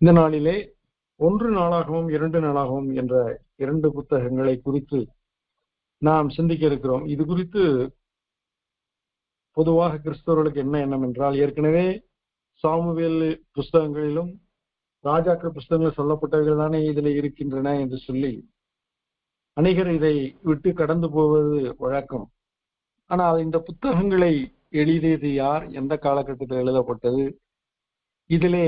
இந்த நாளிலே 1 நாளாகவும் 2 நாளாகவும் என்ற 2 புத்தகங்களை குறித்து நாம் சிந்திக்க இருக்கிறோம். இது குறித்து பொதுவாக கிறிஸ்தவர்களுக்கு என்ன எண்ணம் என்றால், ஏற்கனவே சாமுவேல் புஸ்தகங்களிலும் ராஜாக்கள் புஸ்தகங்கள் சொல்லப்பட்டவர்கள் தானே இதில் இருக்கின்றன என்று சொல்லி அநேகர் இதை விட்டு கடந்து போவது வழக்கம். ஆனால் இந்த புத்தகங்களை எழுதியது யார், எந்த காலகட்டத்தில் எழுதப்பட்டது, இதிலே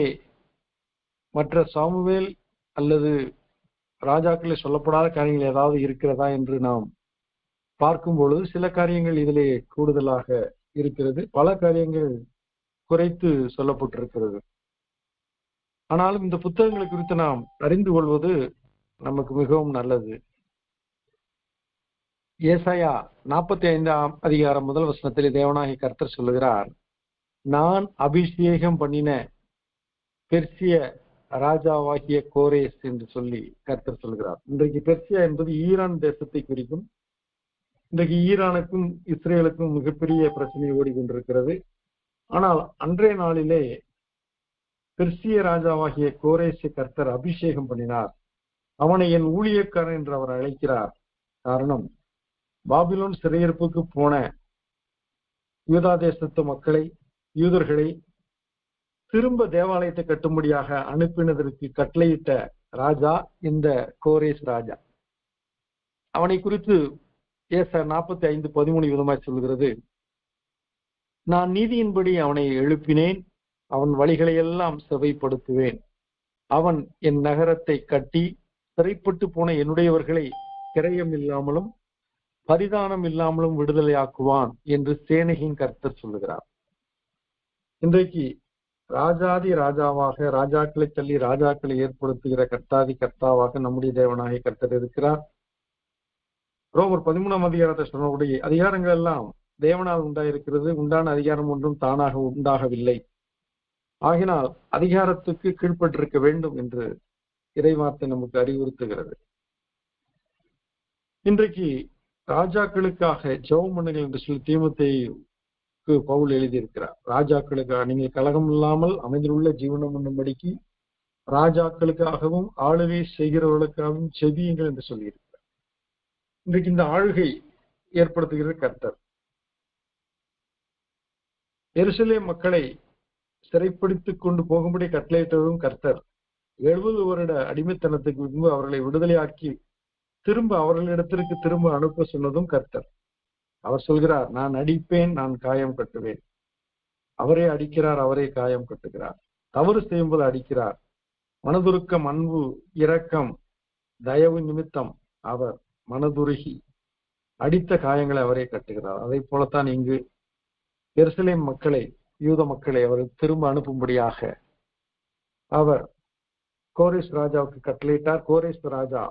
மற்ற சாமுவேல் அல்லது ராஜாக்களை சொல்லப்படாத காரியங்கள் ஏதாவது இருக்கிறதா என்று நாம் பார்க்கும் பொழுது சில காரியங்கள் இதிலே கூடுதலாக இருக்கிறது, பல காரியங்கள் குறைத்து சொல்லப்பட்டிருக்கிறது. ஆனாலும் இந்த புத்தகங்களை குறித்து நாம் அறிந்து கொள்வது நமக்கு மிகவும் நல்லது. ஏசாயா 45ஆம் அதிகாரம் 1 வசனத்திலே தேவனாகிய கர்த்தர் சொல்லுகிறார், நான் அபிஷேகம் பண்ணின பெர்சிய ராஜாவாகிய கோரேஸ் என்று சொல்லி கர்த்தர் சொல்கிறார். இன்றைக்கு பெர்சியா என்பது ஈரான் தேசத்தை குறிக்கும். இன்றைக்கு ஈரானுக்கும் இஸ்ரேலுக்கும் மிகப்பெரிய பிரச்சனை ஓடிக்கொண்டிருக்கிறது. ஆனால் அன்றைய நாளிலே பெர்சிய ராஜாவாகிய கோரேசை கர்த்தர் அபிஷேகம் பண்ணினார். அவனை என் ஊழியக்காரன் என்று அவர் அழைக்கிறார். காரணம், பாபிலோன் சிறையிருப்புக்கு போன யூதா தேசத்து மக்களை, யூதர்களை திரும்ப தேவாலயத்தை கட்டும்படியாக அனுப்பினதற்கு கட்டளையிட்ட ராஜா இந்த கோரேஸ் ராஜா. அவனை குறித்து ஏசாயா 45:13 விதமாய் சொல்கிறது, நான் நீதியின்படி அவனை எழுப்பினேன், அவன் வழிகளை எல்லாம் செவைப்படுத்துவேன். அவன் என் நகரத்தை கட்டி சிறைப்பட்டு போன என்னுடையவர்களை கிரயம் இல்லாமலும் பரிதானம் இல்லாமலும் விடுதலையாக்குவான் என்று சேனையின் கர்த்தர் சொல்லுகிறார். இன்றைக்கு ராஜாதி ராஜாவாக, ராஜாக்களை தள்ளி ராஜாக்களை ஏற்படுத்துகிற கர்த்தாதி கர்த்தாவாக நம்முடைய தேவனாகிய கர்த்தர் இருக்கிறார். ரோமர் 13ஆம் அதிகாரத்தை சொன்னபடி அதிகாரங்கள் எல்லாம் தேவனால் உண்டாயிருக்கிறது, உண்டான அதிகாரம் ஒன்றும் தானாக உண்டாகவில்லை. ஆகினால் அதிகாரத்துக்கு கீழ்ப்பட்டிருக்க வேண்டும் என்று இறைவார்த்தை நமக்கு அறிவுறுத்துகிறது. இன்றைக்கு ராஜாக்களுக்காக ஜெபம் பண்ணுங்கள் என்று சொல்லி தீமோத்தேயுவுக்கு பவுல் எழுதியிருக்கிறார். ராஜாக்களுக்காக நீங்கள் கலகம் இல்லாமல் அமைதியுள்ள ஜீவனம் பண்ணும்படிக்கு ராஜாக்களுக்காகவும் ஆளுகை செய்கிறவர்களுக்காகவும் செபியுங்கள் என்று சொல்லியிருக்கிறார். இன்றைக்கு இந்த ஆளுகை ஏற்படுத்துகிற கர்த்தர் எருசலேம் மக்களை சிறைப்பிடித்துக் கொண்டு போகும்படி கட்டளையிட்டதும் கர்த்தர். 70 வருட அடிமைத்தனத்துக்கு முன்பு அவர்களை விடுதலையாக்கி திரும்ப அவர்களிடத்திற்கு திரும்ப அனுப்ப சொன்னதும் கர்த்தர். அவர் சொல்கிறார், நான் அடிப்பேன், நான் காயம் கட்டுவேன். அவரே அடிக்கிறார், அவரே காயம் கட்டுகிறார். தவறு செய்யும்போது அடிக்கிறார். மனதுருக்கம், அன்பு, இரக்கம், தயவு நிமித்தம் அவர் மனதுருகி அடித்த காயங்களை அவரே கட்டுகிறார். அதை போலத்தான் இங்கு எருசலேம் மக்களை, யூத மக்களை அவர் திரும்ப அனுப்பும்படியாக அவர் கோரேஸ் ராஜாவுக்கு கட்டளையிட்டார். கோரேஸ் ராஜா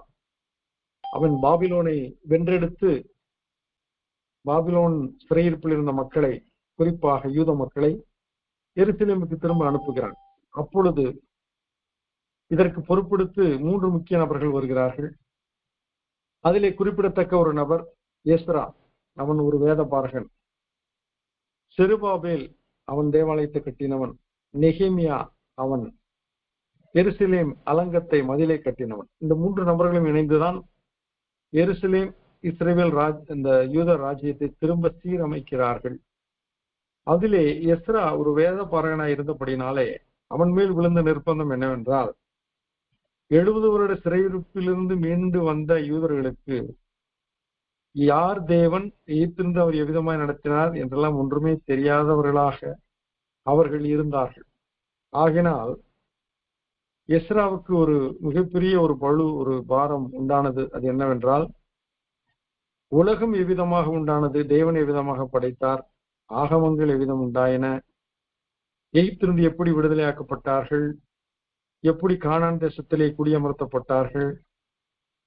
அவன் பாபிலோனை வென்றெடுத்து பாபிலோன் சிறையிருப்பில் இருந்த மக்களை, குறிப்பாக யூத மக்களை எருசலேமுக்கு திரும்ப அனுப்புகிறான். அப்பொழுது இதற்கு பொறுப்பெடுத்து 3 முக்கிய நபர்கள் வருகிறார்கள். அதிலே குறிப்பிடத்தக்க ஒரு நபர் எஸ்ரா, அவன் ஒரு வேத பாரகன். செருபாபேல், அவன் தேவாலயத்தை கட்டினவன். நெகேமியா, அவன் எருசலேம் அலங்கத்தை, மதிலை கட்டினவன். இந்த 3 நபர்களும் இணைந்துதான் எருசலேம் இஸ்ரவேல் இந்த யூத ராஜ்யத்தை திரும்ப சீரமைக்கிறார்கள். அதிலே எஸ்ரா ஒரு வேத பாரகனாய் இருந்தபடினாலே அவன் மேல் விழுந்த நிர்பந்தம் என்னவென்றால், 70 வருட சிறையிருப்பிலிருந்து மீண்டு வந்த யூதர்களுக்கு யார் தேவன், எய்திருந்து அவர் எவ்விதமாய் நடத்தினார் என்றெல்லாம் ஒன்றுமே தெரியாதவர்களாக அவர்கள் இருந்தார்கள். ஆகினால் எஸ்ராவுக்கு ஒரு மிகப்பெரிய ஒரு பளு, ஒரு பாரம் உண்டானது. அது என்னவென்றால், உலகம் எவ்விதமாக உண்டானது, தேவன் எவ்விதமாக படைத்தார், ஆகமங்கள் எவ்விதம் உண்டாயின, எகிப்திலிருந்து எப்படி விடுதலையாக்கப்பட்டார்கள், எப்படி கானான் தேசத்திலே குடியமர்த்தப்பட்டார்கள்,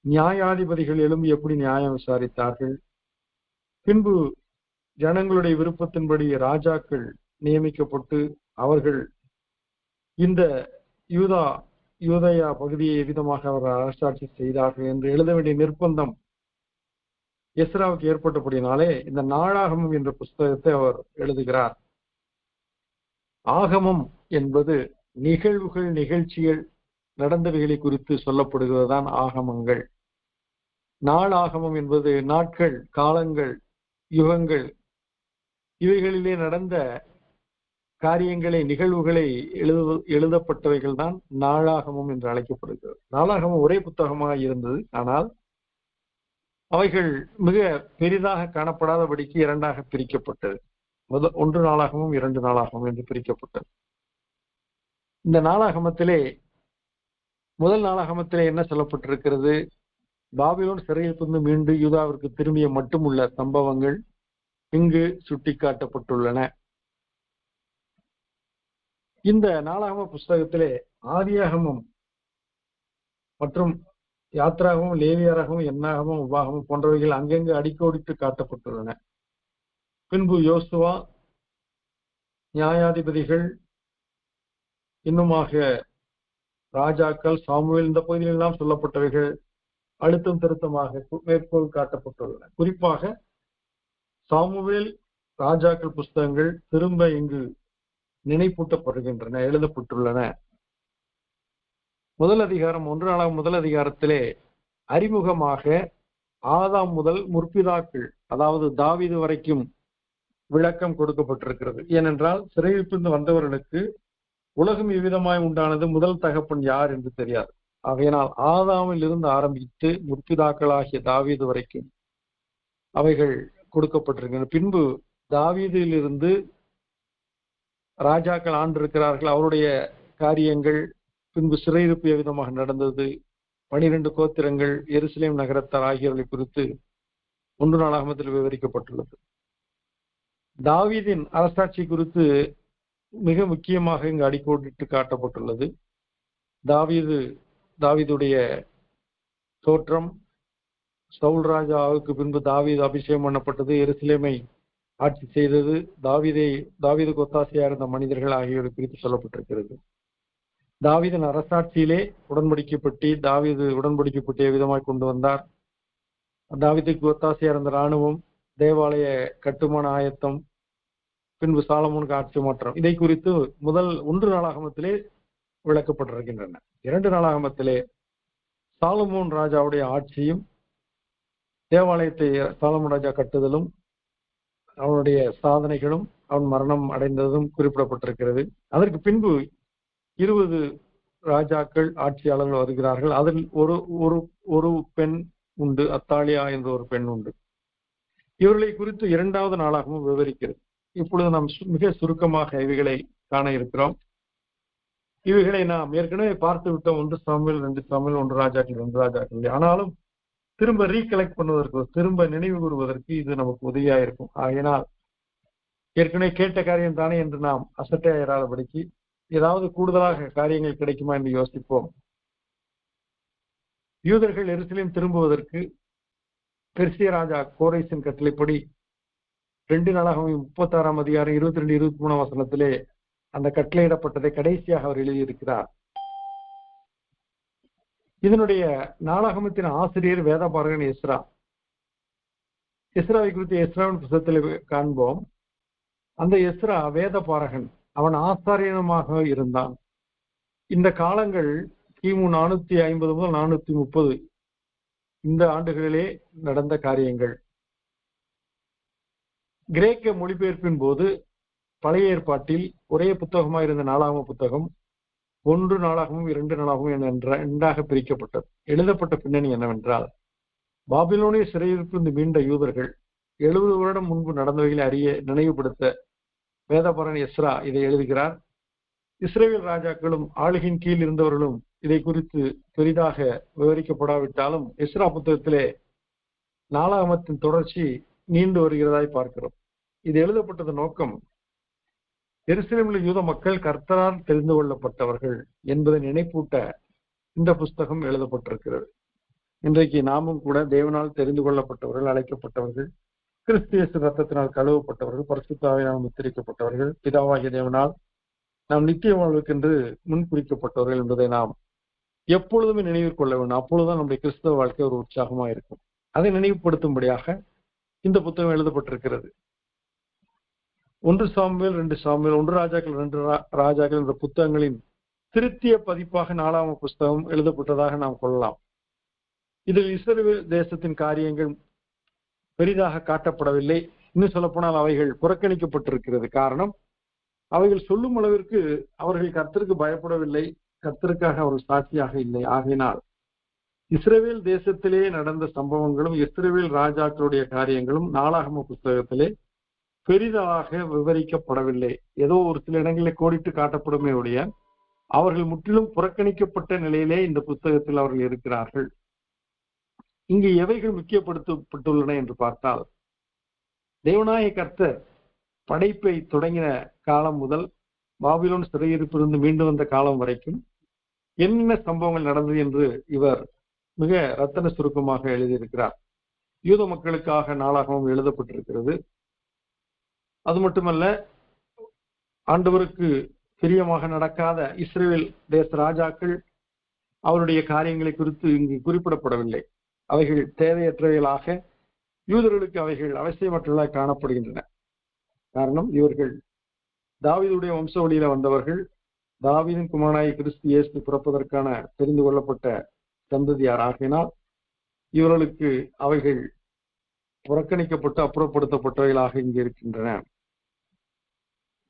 நியாயாதிபதிகள் எழும்பி எப்படி நியாயம் விசாரித்தார்கள், பின்பு ஜனங்களுடைய விருப்பத்தின்படி ராஜாக்கள் நியமிக்கப்பட்டு அவர்கள் இந்த யூதயா பகுதியை எவ்விதமாக அவர்கள் அரசாட்சி செய்தார்கள் என்று எழுத வேண்டிய நிர்பந்தம் எஸ்ராவுக்கு ஏற்பட்டபடினாலே இந்த நாளாகமம் என்ற புஸ்தகத்தை அவர் எழுதுகிறார். ஆகமம் என்பது நிகழ்வுகள், நிகழ்ச்சிகள், நடந்தவைகளை குறித்து சொல்லப்படுகிறதுதான் ஆகமங்கள். நாளாகமம் என்பது நாட்கள், காலங்கள், யுகங்கள் இவைகளிலே நடந்த காரியங்களை, நிகழ்வுகளை எழுதப்பட்டவைகள் தான் நாளாகமம் என்று அழைக்கப்படுகிறது. நாளாகமம் ஒரே புத்தகமாக இருந்தது. ஆனால் அவைகள் மிக பெரிதாக காணப்படாதபடிக்கு இரண்டாக பிரிக்கப்பட்டது. ஒன்று நாளாகமும் 2 நாளாகமும் என்று பிரிக்கப்பட்டது. இந்த நாளாகமத்திலே முதல் நாளாகமத்திலே என்ன சொல்லப்பட்டிருக்கிறது? பாபிலோன் சிறையிலிருந்து மீண்டு யூதாவிற்கு திரும்பிய மட்டுமுள்ள சம்பவங்கள் இங்கு சுட்டிக்காட்டப்பட்டுள்ளன. இந்த நாளாகம புஸ்தகத்திலே ஆதியாகமம் மற்றும் யாத்ராகமும், லேவியராகவும், எண்ணாகமும், உபாகமும் போன்றவைகள் அங்கங்கு அடிக்கோடிட்டு காட்டப்பட்டுள்ளன. பின்பு யோசுவா, நியாயாதிபதிகள், இன்னுமாக ராஜாக்கள், சாமுவேல், இந்த பகுதியில் எல்லாம் சொல்லப்பட்டவைகள் அழுத்தம் திருத்தமாக மேற்கோள் காட்டப்பட்டுள்ளன. குறிப்பாக சாமுவேல், ராஜாக்கள் புஸ்தகங்கள் திரும்ப இங்கு நினைப்பூட்டப்படுகின்றன, எழுதப்பட்டுள்ளன. முதல் அதிகாரம் 1 நாளாகமம் முதல் அதிகாரத்திலே அறிமுகமாக ஆதாம் முதல் முற்பிதாக்கள், அதாவது தாவீது வரைக்கும் விளக்கம் கொடுக்கப்பட்டிருக்கிறது. ஏனென்றால் சிறையிலிருந்து வந்தவர்களுக்கு உலகம் எவ்விதமாய் உண்டானது, முதல் தகப்பன் யார் என்று தெரியாது. ஆகையினால் ஆதாமில் இருந்து ஆரம்பித்து முற்பிதாக்களாகிய தாவீது வரைக்கும் அவைகள் கொடுக்கப்பட்டிருக்கின்றன. பின்பு தாவீதிலிருந்து ராஜாக்கள் ஆண்டிருக்கிறார்கள், அவருடைய காரியங்கள், பின்பு சிறையிருப்பு எவ்விதமாக நடந்தது, 12 கோத்திரங்கள், எருசலேம் நகரத்தார் ஆகியவர்களை குறித்து 1 நாளாகமத்தில் விவரிக்கப்பட்டுள்ளது. தாவீதின் அரசாட்சி குறித்து மிக முக்கியமாக இங்கு அடிக்கோடிட்டு காட்டப்பட்டுள்ளது. தாவீதுடைய தோற்றம், சவுல் ராஜாவுக்கு பின்பு தாவீது அபிஷேகம் பண்ணப்பட்டது, எருசலேமை ஆட்சி செய்தது, தாவீதுக்கு ஒத்தாசையா இருந்த மனிதர்கள் ஆகியோரை குறித்து சொல்லப்பட்டிருக்கிறது. தாவீதின் அரசாட்சியிலே உடன்படிக்கப்பட்டு தாவீது உடன்படிக்கப்பட்ட விதமாய் கொண்டு வந்தார். தாவீதுக்கு ஒத்தாசையா இருந்த இராணுவம், தேவாலய கட்டுமான ஆயத்தம், பின்பு சாலமோனுக்கு ஆட்சி மாற்றம், இதை குறித்து முதல் 1 நாளாகமத்திலே விளக்கப்பட்டிருக்கின்றன. 2 நாளாகமத்திலே சாலமோன் ராஜாவுடைய ஆட்சியும், தேவாலயத்தை சாலமோன் ராஜா கட்டுதலும், அவனுடைய சாதனைகளும், அவன் மரணம் அடைந்ததும் குறிப்பிடப்பட்டிருக்கிறது. அதற்கு பின்பு 20 ராஜாக்கள், ஆட்சியாளர்கள் வருகிறார்கள். அதில் ஒரு பெண் உண்டு, அத்தாலியா என்ற ஒரு பெண் உண்டு. இவர்களை குறித்து 2வது நாளாகவும் விவரிக்கிறது. இப்பொழுது நாம் மிக சுருக்கமாக இவைகளை காண இருக்கிறோம். இவைகளை நாம் ஏற்கனவே பார்த்து விட்டோம். 1 சாமுவேல், 2 சாமுவேல், 1 ராஜாக்கள், 2 ராஜாக்கள். ஆனாலும் திரும்ப ரீகலெக்ட் பண்ணுவதற்கு, திரும்ப நினைவு கூறுவதற்கு இது நமக்கு உதவியா இருக்கும். ஆகையினால் ஏற்கனவே கேட்ட காரியம் தானே என்று நாம் அசட்டையாயிராதபடிக்கு ஏதாவது கூடுதலாக காரியங்கள் கிடைக்குமா என்று யோசிப்போம். யூதர்கள் எருசலேம் திரும்புவதற்கு பெர்சிய ராஜா கோரேசின் கட்டளைப்படி 2 நாளாகமம் 36ஆம் அதிகாரம் 22, 23 வசனத்திலே அந்த கட்டளையிடப்பட்டதை கடைசியாக அவர் எழுதியிருக்கிறார். இதனுடைய நாளாகமத்தின் ஆசிரியர் வேதபாரகன் எஸ்ரா. எஸ்ராவை குறித்து எஸ்ராவின் புத்தகத்தில் காண்போம். அந்த எஸ்ரா வேதபாரகன், அவன் ஆசாரியனமாக இருந்தான். இந்த காலங்கள் கிமு 450 முதல் 430 இந்த ஆண்டுகளிலே நடந்த காரியங்கள். கிரேக்க மொழிபெயர்ப்பின் போது பழைய ஏற்பாட்டில் ஒரே புத்தகமாக இருந்த நாளாகம புத்தகம் 1 நாளாகவும் 2 நாளாகவும் என்ற 2ஆக பிரிக்கப்பட்டது. எழுதப்பட்ட பின்னணி என்னவென்றால், பாபிலோனிய சிறையிருப்பிலிருந்து மீண்ட யூதர்கள் 70 வருடம் முன்பு நடந்தவைகளை அறிய நினைவுபடுத்த வேதபாரகன் எஸ்ரா இதை எழுதுகிறார். இஸ்ரேல் ராஜாக்களும் ஆளுகையின் கீழ் இருந்தவர்களும் இதை குறித்து பெரிதாக விவரிக்கப்படாவிட்டாலும் எஸ்ரா புத்தகத்திலே நாளாகமத்தின் தொடர்ச்சி நீண்டு வருகிறதாய் பார்க்கிறோம். இது எழுதப்பட்டது நோக்கம் எருசலேமில் யூத மக்கள் கர்த்தரால் தெரிந்து கொள்ளப்பட்டவர்கள் என்பதை நினைப்பூட்ட இந்த புஸ்தகம் எழுதப்பட்டிருக்கிறது. இன்றைக்கு நாமும் கூட தேவனால் தெரிந்து கொள்ளப்பட்டவர்கள், அழைக்கப்பட்டவர்கள், கிறிஸ்து இயேசு ரத்தத்தினால் கழுவப்பட்டவர்கள், பரிசுத்த ஆவியினால் முத்திரிக்கப்பட்டவர்கள், பிதாவாகிய தேவனால் நாம் நித்திய வாழ்வுக்கென்று முன்குறிக்கப்பட்டவர்கள் என்பதை நாம் எப்பொழுதுமே நினைவில் கொள்ள வேண்டும். அப்பொழுதுதான் நம்முடைய கிறிஸ்தவ வாழ்க்கை ஒரு உற்சாகமா இருக்கும். அதை நினைவுபடுத்தும்படியாக இந்த புத்தகம் எழுதப்பட்டிருக்கிறது. 1 சாமுவேல், 2 சாமுவேல், 1 ராஜாக்கள், 2 ராஜாக்கள் என்ற புத்தகங்களின் திருத்திய பதிப்பாக 4ஆம் புஸ்தகம் எழுதப்பட்டதாக நாம் கொள்ளலாம். இதில் இஸ்ரவேல் தேசத்தின் காரியங்கள் பெரிதாக காட்டப்படவில்லை. இன்னும் சொல்ல போனால் அவைகள் புறக்கணிக்கப்பட்டிருக்கிறது. காரணம், அவைகள் சொல்லும் அளவிற்கு அவர்கள் கர்த்தருக்கு பயப்படவில்லை, கர்த்தருக்காக அவர்கள் சாட்சியாக இல்லை. ஆகையினால் இஸ்ரவேல் தேசத்திலே நடந்த சம்பவங்களும் இஸ்ரவேல் ராஜாக்களுடைய காரியங்களும் 4ஆகம புஸ்தகத்திலே பெரிதாக விவரிக்கப்படவில்லை. ஏதோ ஒரு சில இடங்களில் கோடிட்டு காட்டப்படுமே ஒழிய அவர்கள் முற்றிலும் புறக்கணிக்கப்பட்ட நிலையிலே இந்த புத்தகத்தில் அவர்கள் இருக்கிறார்கள். இங்கு எவைகள் முக்கியப்படுத்தப்பட்டுள்ளன என்று பார்த்தால், தேவனாய கர்த்தர் படைப்பை தொடங்கின காலம் முதல் பாபிலோன் சிறையிருப்பிலிருந்து மீண்டு வந்த காலம் வரைக்கும் என்ன சம்பவங்கள் நடந்தது என்று இவர் மிக ரத்தன சுருக்கமாக எழுதியிருக்கிறார். யூத மக்களுக்காக 4ஆகமம் எழுதப்பட்டிருக்கிறது. அது மட்டுமல்ல, ஆண்டவருக்கு பிரியமாக நடக்காத இஸ்ரவேல் தேச ராஜாக்கள் அவருடைய காரியங்களை குறித்து இங்கு குறிப்பிடப்படவில்லை. அவைகள் தேவையற்றவைகளாக யூதர்களுக்கு அவைகள் அவசியமற்றவர்களாக காணப்படுகின்றன. காரணம், இவர்கள் தாவீதுடைய வம்சவழியில வந்தவர்கள். தாவீதின் குமாரனாகிய கிறிஸ்து இயேசு பிறப்பதற்கான தெரிந்து கொள்ளப்பட்ட சந்ததியார். ஆகினால் இவர்களுக்கு அவைகள் புறக்கணிக்கப்பட்டு அப்புறப்படுத்தப்பட்டவைகளாக இங்கு இருக்கின்றன.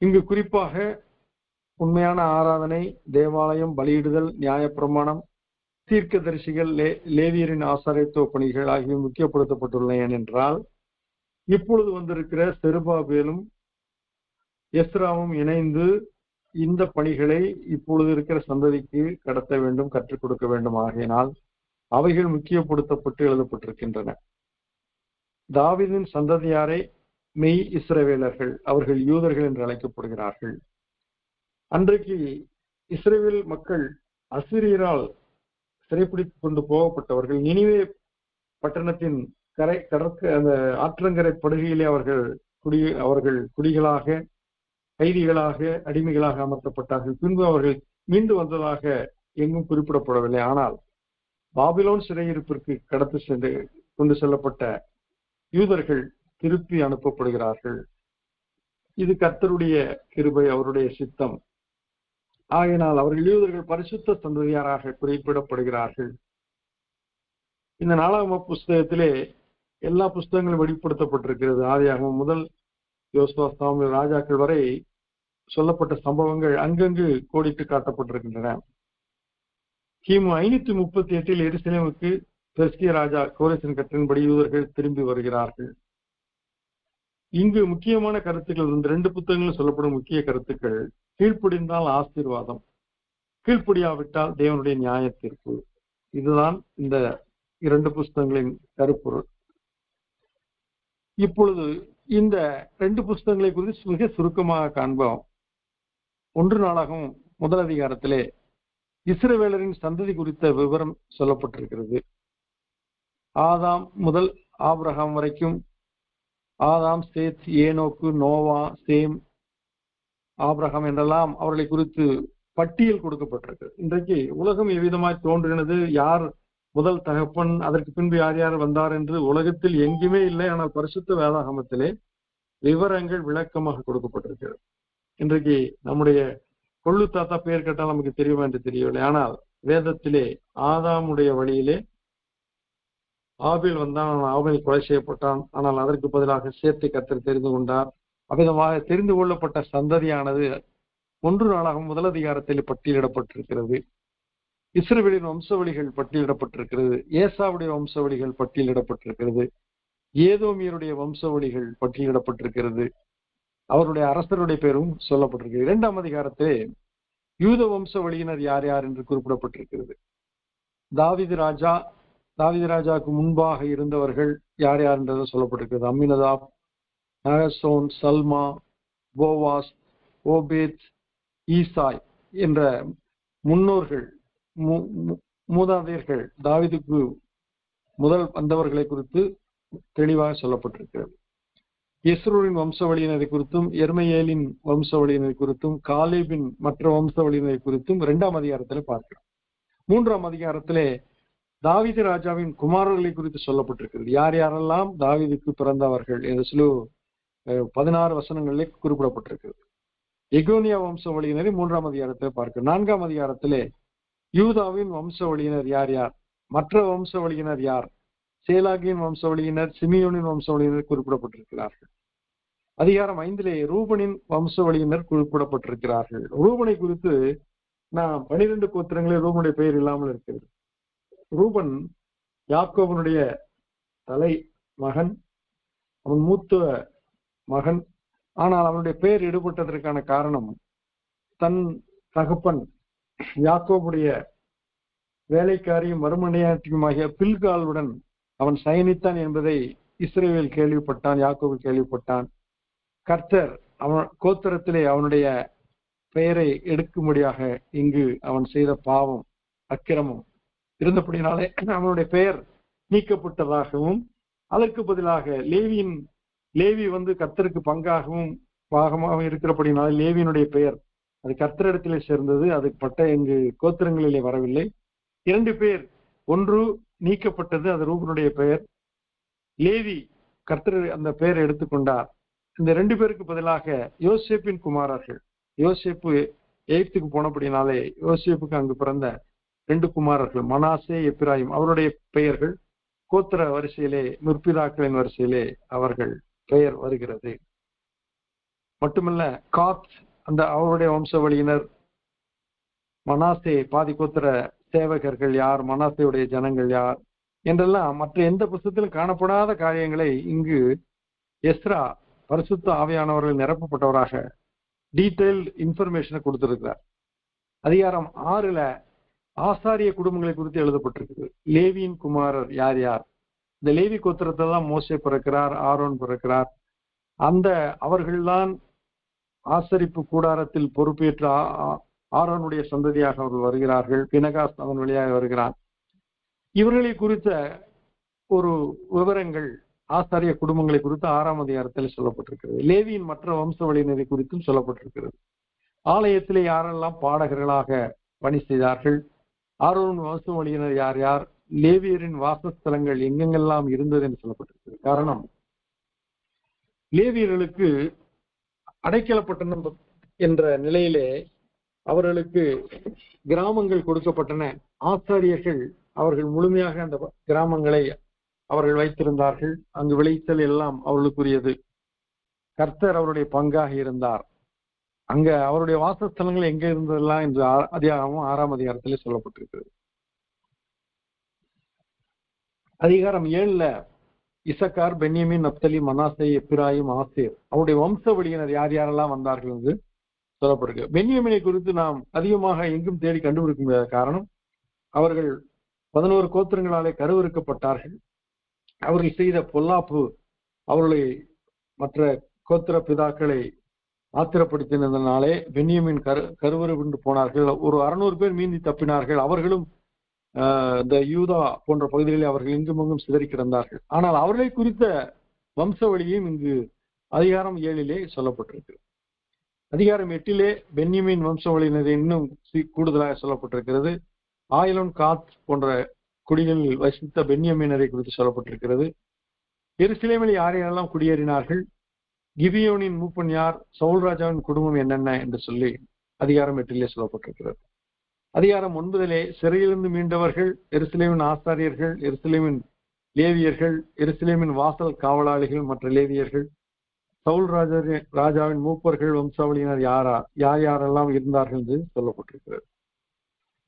இங்கு குறிப்பாக உண்மையான ஆராதனை, தேவாலயம், பலியிடுதல், நியாயப்பிரமாணம், தீர்க்கதரிசிகள், லேவியரின் ஆசாரியத்துவ பணிகள் ஆகியவை முக்கியப்படுத்தப்பட்டுள்ளன. ஏனென்றால் இப்பொழுது வந்திருக்கிற செருபாபேலும் எஸ்ராவும் இணைந்து இந்த பணிகளை இப்பொழுது இருக்கிற சந்ததிக்கு கடத்த வேண்டும், கற்றுக் கொடுக்க வேண்டும். ஆகையினால் அவைகள் முக்கியப்படுத்தப்பட்டு எழுதப்பட்டிருக்கின்றன. தாவீதின் சந்ததியாரை மெய் இஸ்ரவேலர்கள், அவர்கள் யூதர்கள் என்று அழைக்கப்படுகிறார்கள். அன்றைக்கு இஸ்ரவேல் மக்கள் அசிரியரால் சிறைப்பிடித்துக் கொண்டு போகப்பட்டவர்கள். நினிவே பட்டணத்தின் அந்த ஆற்றங்கரை படுகையிலே அவர்கள் குடிகளாக, கைதிகளாக, அடிமைகளாக அமர்த்தப்பட்டார்கள். பின்பு அவர்கள் மீண்டு வந்ததாக எங்கும் குறிப்பிடப்படவில்லை. ஆனால் பாபிலோன் சிறையிருப்பிற்கு கொண்டு செல்லப்பட்ட யூதர்கள் திருப்பி அனுப்பப்படுகிறார்கள். இது கர்த்தருடைய கிருபை, அவருடைய சித்தம். ஆகையினால் அவர்கள் யூதர்கள் பரிசுத்த சந்ததியாராக குறிப்பிடப்படுகிறார்கள். இந்த 4ஆம் புஸ்தகத்திலே எல்லா புஸ்தகங்களும் வெளிப்படுத்தப்பட்டிருக்கிறது. ஆதியாகமம் முதல் யோசுவா, சாமுவேல், ராஜாக்கள் வரை சொல்லப்பட்ட சம்பவங்கள் அங்கங்கு கோடிட்டு காட்டப்பட்டிருக்கின்றன. கிமு 538 எருசலேமுக்கு பெர்சிய ராஜா கோரேசின் கட்டளையின்படி யூதர்கள் திரும்பி வருகிறார்கள். இங்கு முக்கியமான கருத்துக்கள், இந்த 2 புத்தகங்களும் சொல்லப்படும் முக்கிய கருத்துக்கள்: கீழ்ப்படிந்தால் ஆசீர்வாதம், கீழ்ப்படியாவிட்டால் தேவனுடைய நியாய தீர்ப்பு. இதுதான் இந்த 2 புஸ்தகங்களின் கருப்பொருள். இப்பொழுது இந்த 2 புஸ்தகங்களை குறித்து மிக சுருக்கமாக காண்போம். 1 நாளாகவும் முதல் அதிகாரத்திலே இஸ்ரவேலரின் சந்ததி குறித்த விவரம் சொல்லப்பட்டிருக்கிறது. ஆதாம் முதல் ஆபிரகாம் வரைக்கும், ஆதாம், சேத், ஏனோக்கு, நோவா, சேம், ஆபிரகாம் என்றெல்லாம் அவர்களை குறித்து பட்டியல் கொடுக்கப்பட்டிருக்கு. இன்றைக்கு உலகம் எவ்விதமாய் தோன்றினது, யார் முதல் தகப்பன், அதற்கு பின்பு யார் யார் வந்தார் என்று உலகத்தில் எங்குமே இல்லை. ஆனால் பரிசுத்த வேதாகமத்திலே விவரங்கள் விளக்கமாக கொடுக்கப்பட்டிருக்கிறது. இன்றைக்கு நம்முடைய கொள்ளு தாத்தா பெயர் கேட்டால் நமக்கு தெரியுமா என்று தெரியவில்லை. ஆனால் வேதத்திலே ஆதாமுடைய வழியிலே ஆபேல் வந்தான், ஆபேல் கொலை செய்யப்பட்டான். ஆனால் அதற்கு பதிலாக சேத்தை கர்த்தர் தெரிந்து கொண்டார். அவ்விதமாக தெரிந்து கொள்ளப்பட்ட சந்ததியானது 1 நாளாகவும் முதல் அதிகாரத்தில் பட்டியலிடப்பட்டிருக்கிறது. இஸ்ரவேலின் வம்சவழிகள் பட்டியலிடப்பட்டிருக்கிறது. ஏசாவுடைய வம்சவழிகள் பட்டியலிடப்பட்டிருக்கிறது. ஏதோமியருடைய வம்சவழிகள் பட்டியலிடப்பட்டிருக்கிறது. அவருடைய அரசருடைய பேரும் சொல்லப்பட்டிருக்கிறது. 2ஆம் அதிகாரத்திலே யூத வம்சவழியினர் யார் யார் என்று குறிப்பிடப்பட்டிருக்கிறது. தாவீது ராஜாவுக்கு முன்பாக இருந்தவர்கள் யார் யார் என்றது சொல்லப்பட்டிருக்கிறது. அம்மினதாப், நகசோன், சல்மா, போவாஸ், ஓபேத், ஈசாய் என்ற முன்னோர்கள், மூதாதையர்கள் தாவீதுக்கு முதல் வந்தவர்களை குறித்து தெளிவாக சொல்லப்பட்டிருக்கிறது. எஸ்ரூரின் வம்சவழியினரை குறித்தும், எர்மையேலின் வம்சவழியினரை குறித்தும், காலேபின் மற்ற வம்சவழியினரை குறித்தும் 2ஆம் அதிகாரத்திலே பார்க்கிறோம். 3ஆம் அதிகாரத்திலே தாவீது ராஜாவின் குமாரர்களை குறித்து சொல்லப்பட்டிருக்கிறது. யார் யாரெல்லாம் தாவீதுக்கு பிறந்தவர்கள் என்று 16 வசனங்களிலே குறிப்பிடப்பட்டிருக்கிறது. எகோனியா வம்சாவளியினரை 3ஆம் அதிகாரத்தில் பார்க்கிறோம். 4ஆம் அதிகாரத்திலே யூதாவின் வம்சாவளியினர் யார் யார், மற்ற வம்சாவளியினர் யார், சேலாகின் வம்சாவளியினர், சிமியோனின் வம்சாவளியினர் குறிப்பிடப்பட்டிருக்கிறார்கள். அதிகாரம் 5 ரூபனின் வம்சாவளியினர் குறிப்பிடப்பட்டிருக்கிறார்கள். ரூபனை குறித்து நான் 12 கோத்திரங்களில் ரூபனுடைய பெயர் இல்லாமல் இருக்கிறது. ரூபன் யாக்கோபனுடைய தலை மகன், அவன் மூத்த மகன். ஆனால் அவனுடைய பெயர் ஈடுபட்டதற்கான காரணம் தன் தகப்பன் யாக்கோபுடைய வேலைக்காரியும் மறுமனையாட்டியுமாகிய பில்காலுடன் அவன் சயனித்தான் என்பதை இஸ்ரவேல் கேள்விப்பட்டான், யாக்கோபு கேள்விப்பட்டான். கர்த்தர் அவன் கோத்திரத்திலே அவனுடைய பெயரை எடுக்கும்படியாக இங்கு அவன் செய்த பாவம் அக்கிரமம் இருந்தபடினாலே அவனுடைய பெயர் நீக்கப்பட்டதாகவும், அதற்கு பதிலாக லேவி கர்த்தருக்கு பங்காகவும் பாகமாகவும் இருக்கிறபடினாலே லேவியினுடைய பெயர் அது கர்த்தரிடத்திலே சேர்ந்தது. அது பட்ட இங்கு கோத்திரங்களிலே வரவில்லை. 2 பேர், ஒன்று நீக்கப்பட்டது, அது ரூபனுடைய பெயர். லேவி கர்த்தர் அந்த பெயரை எடுத்துக்கொண்டார். இந்த 2 பேருக்கு பதிலாக யோசேப்பின் குமாரர்கள், யோசேப்பு எகிப்துக்கு போனபடினாலே யோசேப்புக்கு அங்கு பிறந்த 2 குமாரர்கள் மனாசே எப்பிராயிம், அவருடைய பெயர்கள் கோத்திர வரிசையிலே முற்பிதாக்களின் வரிசையிலே அவர்கள் பெயர் வருகிறது. மட்டுமல்ல காத் அந்த அவருடைய வம்சாவளியினர், மனாசே பாதி கோத்திர சேவகர்கள் யார், மனாசேயுடைய ஜனங்கள் யார் என்றெல்லாம் மற்ற எந்த புத்தகத்திலும் காணப்படாத காரியங்களை இங்கு எஸ்ரா பரிசுத்த ஆவியானவர்கள் நிரப்பப்பட்டவராக டீடைல்டு இன்ஃபர்மேஷனை கொடுத்திருக்கிறார். அதிகாரம் 6 ஆசாரிய குடும்பங்களை குறித்து எழுதப்பட்டிருக்கிறது. லேவியின் குமாரர் யார் யார், இந்த லேவி கோத்திரத்தை தான் மோசே பிறக்கிறார், ஆரோன் பிறக்கிறார். அந்த அவர்கள்தான் ஆசரிப்பு கூடாரத்தில் பொறுப்பேற்ற ஆரோனுடைய சந்ததியாக அவர்கள் வருகிறார்கள். பினகாஸ் அவன் வழியாக வருகிறான். இவர்களை குறித்த ஒரு விவரங்கள் ஆசாரிய குடும்பங்களை குறித்து 6ஆம் அதிகாரத்தில் சொல்லப்பட்டிருக்கிறது. லேவியின் மற்ற வம்சாவளியினரை குறித்தும் சொல்லப்பட்டிருக்கிறது. ஆலயத்திலே யாரெல்லாம் பாடகர்களாக பணி செய்தார்கள், ஆரோன் வம்சாவளியினர் யார் யார், லேவியரின் வாசஸ்தலங்கள் எங்கெங்கெல்லாம் இருந்தது என்று சொல்லப்பட்டிருக்கிறது. காரணம், லேவியர்களுக்கு அடைக்கலப்பட்டணம் என்ற நிலையிலே அவர்களுக்கு கிராமங்கள் கொடுக்கப்பட்டன. ஆசாரியர்கள் அவர்கள் முழுமையாக அந்த கிராமங்களை அவர்கள் வைத்திருந்தார்கள். அங்கு விளைச்சல் எல்லாம் அவர்களுக்குரியது. கர்த்தர் அவருடைய பங்காக இருந்தார். அங்க அவருடைய வாசஸ்தலங்கள் எங்க இருந்ததெல்லாம் என்று அதிகாரம் 6ஆம் அதிகாரத்திலே சொல்லப்பட்டிருக்கிறது. அதிகாரம் 7 இசக்கார், பென்யமீன், நப்தலி, மனாசே, எப்பிராயிம், ஆசேர் அவருடைய வம்சாவளியினர் யார் யாரெல்லாம் வந்தார்கள் என்று சொல்லப்பட்டிருக்கு. பென்யமீனை குறித்து நாம் அதிகமாக எங்கும் தேடி கண்டுபிடிக்க முடியாத காரணம், அவர்கள் 11 கோத்திரங்களாலே கருவறுக்கப்பட்டார்கள். அவர்கள் செய்த பொல்லாப்பு அவர்களை மற்ற கோத்திர பிதாக்களை ஆத்திரப்படுத்தினதனாலே பென்யமீன் கருவறுண்டு போனார்கள். ஒரு 600 பேர் மீந்தி தப்பினார்கள். அவர்களும் இந்த யூதா போன்ற பகுதிகளில் அவர்கள் இங்கும் சிதறி கிடந்தார்கள். ஆனால் அவர்களை குறித்த வம்சாவளியும் இங்கு அதிகாரம் 7 சொல்லப்பட்டிருக்கு. அதிகாரம் 8 பென்யமீன் வம்சாவளியினர் இன்னும் கூடுதலாக சொல்லப்பட்டிருக்கிறது. ஆயிலோன், காத் போன்ற குடிகளில் வசித்த பென்யமீனரை குறித்து சொல்லப்பட்டிருக்கிறது. எருசலேமில் யாரையெல்லாம் குடியேறினார்கள், கிபியோனின் மூப்பன் யார், சவுல் ராஜாவின் குடும்பம் என்னென்ன என்று சொல்லி அதிகாரம் 8 சொல்லப்பட்டிருக்கிறது. அதிகாரம் 9 சிறையிலிருந்து மீண்டவர்கள், எருசலேமின் ஆசாரியர்கள், எருசலேமின் லேவியர்கள், எருசலேமின் வாசல் காவலாளிகள், மற்ற லேவியர்கள், சவுல் ராஜாவின் மூப்பர்கள் வம்சாவளியினர் யாரெல்லாம் இருந்தார்கள் என்று சொல்லப்பட்டிருக்கிறது.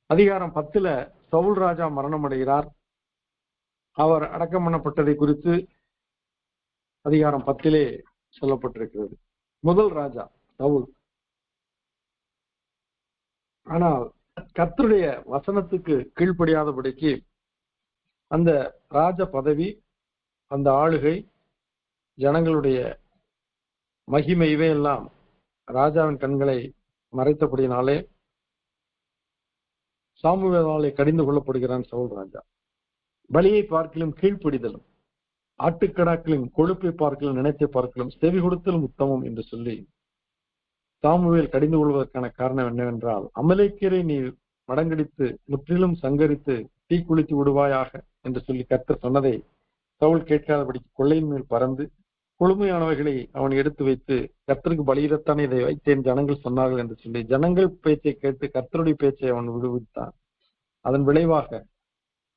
அதிகாரம் 10 சவுல் ராஜா மரணம் அடைகிறார். அவர் அடக்கம் பண்ணப்பட்டதை குறித்து அதிகாரம் 10 சொல்லப்பட்டிருக்கிறது. முதல் ராஜா சவுல். ஆனால் கர்த்தருடைய வசனத்துக்கு கீழ்ப்படியாதபடிக்கு அந்த ராஜ பதவி, அந்த ஆளுகை, ஜனங்களுடைய மகிமை இவையெல்லாம் ராஜாவின் கண்களை மறைத்தபடினாலே சாமுவேலாலே கடிந்து கொள்ளப்படுகிறான் சவுல் ராஜா. பலியை பார்க்கலும் கீழ்ப்படிதலும், ஆட்டுக்கடாக்களின் கொழுப்பை பார்க்கலும் நினைத்தை பார்க்கலும் செவி கொடுத்தலும் உத்தமம் என்று சொல்லி சாமுவேல் கடிந்து கொள்வதற்கான காரணம் என்னவென்றால், அமலேக்கியரை நீ மடங்கடித்து முற்றிலும் சங்கரித்து தீக்குளித்து விடுவாயாக என்று சொல்லி கர்த்தர் சொன்னதை சவுல் கேட்காதபடிக்கு கொள்ளையின் மேல் பறந்து கொழுமையானவைகளை அவன் எடுத்து வைத்து, கர்த்தருக்கு பலியிடத்தானே இதை வைத்தேன் ஜனங்கள் சொன்னார்கள் என்று சொல்லி ஜனங்கள் பேச்சை கேட்டு கர்த்தருடைய பேச்சை அவன் விடுவித்தான். அதன் விளைவாக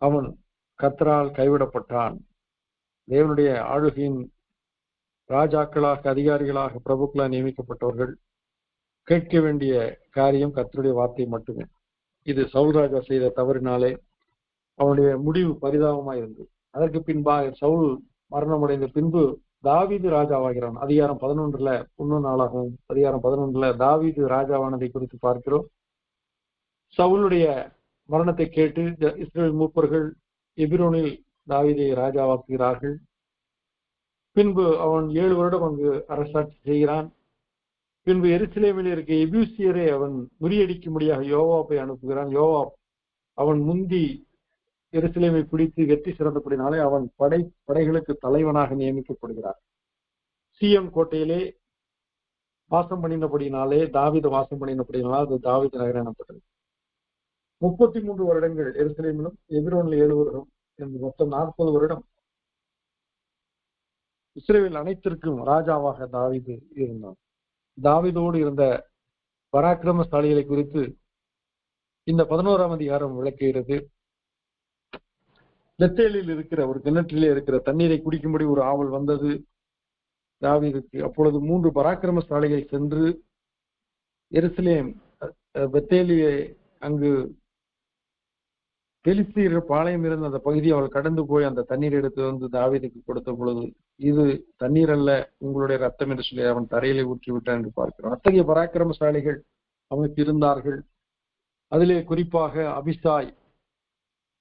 அவன் கர்த்தரால் கைவிடப்பட்டான். தேவனுடைய ஆளுகையின் ராஜாக்களாக, அதிகாரிகளாக, பிரபுக்களாக நியமிக்கப்பட்டவர்கள் கேட்க வேண்டிய காரியம் கர்த்தருடைய வார்த்தை மட்டுமே. இது சவுல் ராஜா செய்த தவறினாலே அவனுடைய முடிவு பரிதாபமாய் இருந்தது. அதற்கு பின்பாக சவுல் மரணமடைந்த பின்பு தாவீது ராஜாவாகிறான். அதிகாரம் 11 1 நாளாகவும் அதிகாரம் 11 தாவீது ராஜாவானதை குறித்து பார்க்கிறோம். சவுலுடைய மரணத்தை கேட்டு இஸ்ரவேல் மூப்பர்கள் எபிரோனில் தாவீதை ராஜாவாக்குகிறார்கள். பின்பு அவன் 7 வருடம் அங்கு அரசாட்சி செய்கிறான். பின்பு எருசலேமில் இருக்க எபூசியரை அவன் முறியடிக்கும்படியாக யோவாபை அனுப்புகிறான். யோவாப் அவன் முந்தி எருசலேமை பிடித்து வெற்றி சிறந்தபடினாலே அவன் படைகளுக்கு தலைவனாக நியமிக்கப்படுகிறார். சீயோன் கோட்டையிலே வாசம் பண்ணினபடினாலே, தாவீது வாசம் பண்ணினபடினாலே அது தாவீது நகரம் எனப்பட்டது. 33 வருடங்கள் எருசலேமிலும் எபிரோனில் 7 வருடம் என்று மொத்தம் 40 வருடம் இஸ்ரவேல் அனைத்திற்கும் ராஜாவாக தாவீது இருந்தான். தாவீதோடு இருந்த பராக்கிரமசாலிகளை குறித்து இந்த 11ஆம் அதிகாரம் விளக்குகிறது. பெத்தேலில் இருக்கிற ஒரு கிணற்றிலே இருக்கிற தண்ணீரை குடிக்கும்படி ஒரு ஆவல் வந்தது தாவீதுக்கு. அப்பொழுது 3 பராக்கிரமசாலிகள் சென்று எருசலேம் பெத்தேலியை அங்கு பெலிஸ்தீயர் பாளையம் இருந்த அந்த பகுதியை அவள் கடந்து போய் அந்த தண்ணீர் எடுத்து வந்து தாவீதுக்கு கொடுத்த பொழுது, இது தண்ணீர் அல்ல, உங்களுடைய ரத்தம் என்று சொல்லி அவன் தரையிலே ஊற்றி விட்டான் என்று பார்க்கிறோம். அத்தகைய பராக்கிரமசாலிகள் அவனுக்கு இருந்தார்கள். அதிலே குறிப்பாக அபிசாய்,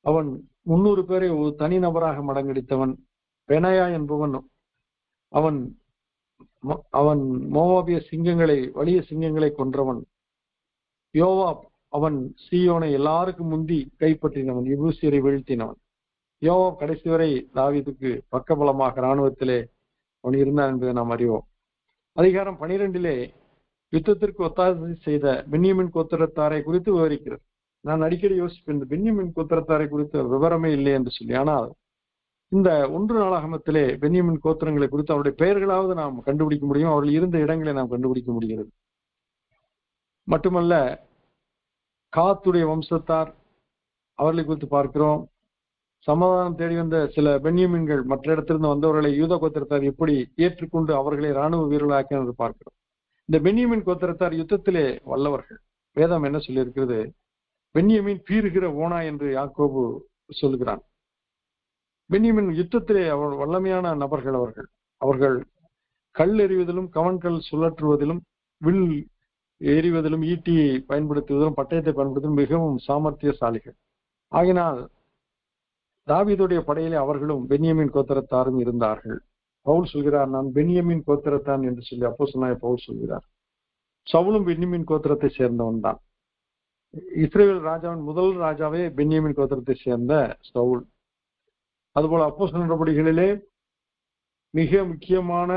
அவன் 300 பேரை ஒரு தனிநபராக மடங்கடித்தவன். பெனாயா என்பவன் அவன் மோவாபிய சிங்கங்களை, வலிய சிங்கங்களை கொன்றவன். யோவாப் அவன் சீயோனை எல்லாருக்கும் முந்தி கைப்பற்றினவன், எபூசியரை வீழ்த்தினவன். யோவாப் கடைசி வரை தாவீதுக்கு பக்கபலமாக இராணுவத்திலே அவன் இருந்தான் என்பதை நாம் அறிவோம். அதிகாரம் 12 யுத்தத்திற்கு ஒத்தாசை செய்த பென்யமீன் கோத்திரத்தாரை குறித்து விவரிக்கிறது. நான் அடிக்கடி யோசிப்பேன், இந்த பென்யமீன் கோத்திரத்தாரை குறித்த விவரமே இல்லை என்று சொல்லி. ஆனால் இந்த 1 நாளாகமத்திலே பென்யமீன் கோத்திரங்களை குறித்து அவருடைய பெயர்களாவது நாம் கண்டுபிடிக்க முடியும், அவர்கள் இருந்த இடங்களை நாம் கண்டுபிடிக்க முடிகிறது. மட்டுமல்ல, காத்துடைய வம்சத்தார் அவர்களை குறித்து பார்க்கிறோம். சமாதானம் தேடி வந்த சில பென்யமீன்கள் மற்ற இடத்திலிருந்து வந்தவர்களை யூதா கோத்திரத்தார் எப்படி ஏற்றுக்கொண்டு அவர்களை இராணுவ வீரர்களாக்கி என்று பார்க்கிறோம். இந்த பென்யமீன் கோத்திரத்தார் யுத்தத்திலே வல்லவர்கள். வேதம் என்ன சொல்லியிருக்கிறது? பென்யமீன் பீறுகிற ஓனா என்று யாக்கோபு சொல்கிறான். பென்யமீன் யுத்தத்திலே அவர் வல்லமையான நபர்கள். அவர்கள் கல் எறிவதிலும், கவன்கள் சுழற்றுவதிலும், வில் எறிவதிலும், ஈட்டியை பயன்படுத்துவதிலும், பட்டயத்தை பயன்படுத்துவதிலும் மிகவும் சாமர்த்தியசாலிகள். ஆகினால் தாவீதுடைய படையிலே அவர்களும் பென்யமீன் கோத்திரத்தாரும் இருந்தார்கள். பவுல் சொல்கிறார், நான் பென்யமீன் கோத்திரத்தான் என்று சொல்லி அப்போஸ்தலனாகிய பவுல் சொல்கிறார். சவுலும் பென்யமீன் கோத்திரத்தை சேர்ந்தவன் தான். இஸ்ரவேல் ராஜாவின் முதல் ராஜாவே பென்யமீன் கோத்திரத்தை சேர்ந்த சவுல். அதுபோல அப்போஸ்தலர் நடபடிகளிலே மிக முக்கியமான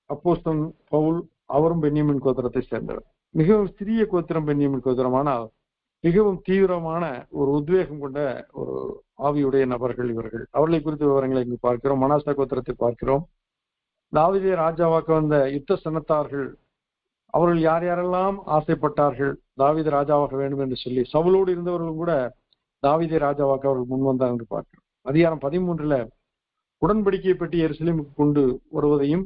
அப்போஸ்தலன் பவுல், அவரும் பென்யமீன் கோத்திரத்தை சேர்ந்தவர். மிகவும் சிறிய கோத்திரம் பென்யமீன் கோத்திரம், ஆனால் மிகவும் தீவிரமான ஒரு உத்வேகம் கொண்ட ஒரு ஆவியுடைய நபர்கள் இவர்கள். அவர்களை குறித்த விவரங்களை இங்கு பார்க்கிறோம். மனாசே கோத்திரத்தை பார்க்கிறோம். தாவீதை ராஜாவாக்க வந்த யுத்த சனத்தார்கள், அவர்கள் யார் யாரெல்லாம் ஆசைப்பட்டார்கள் தாவீது ராஜாவாக வேண்டும் என்று சொல்லி, சவுலோடு இருந்தவர்களும் கூட தாவீதை ராஜாவாக்க அவர்கள் முன் வந்தார் என்று பார்க்கிறோம். அதிகாரம் 13 உடன்படிக்கையை பற்றி எருசலேமுக்கு கொண்டு வருவதையும்,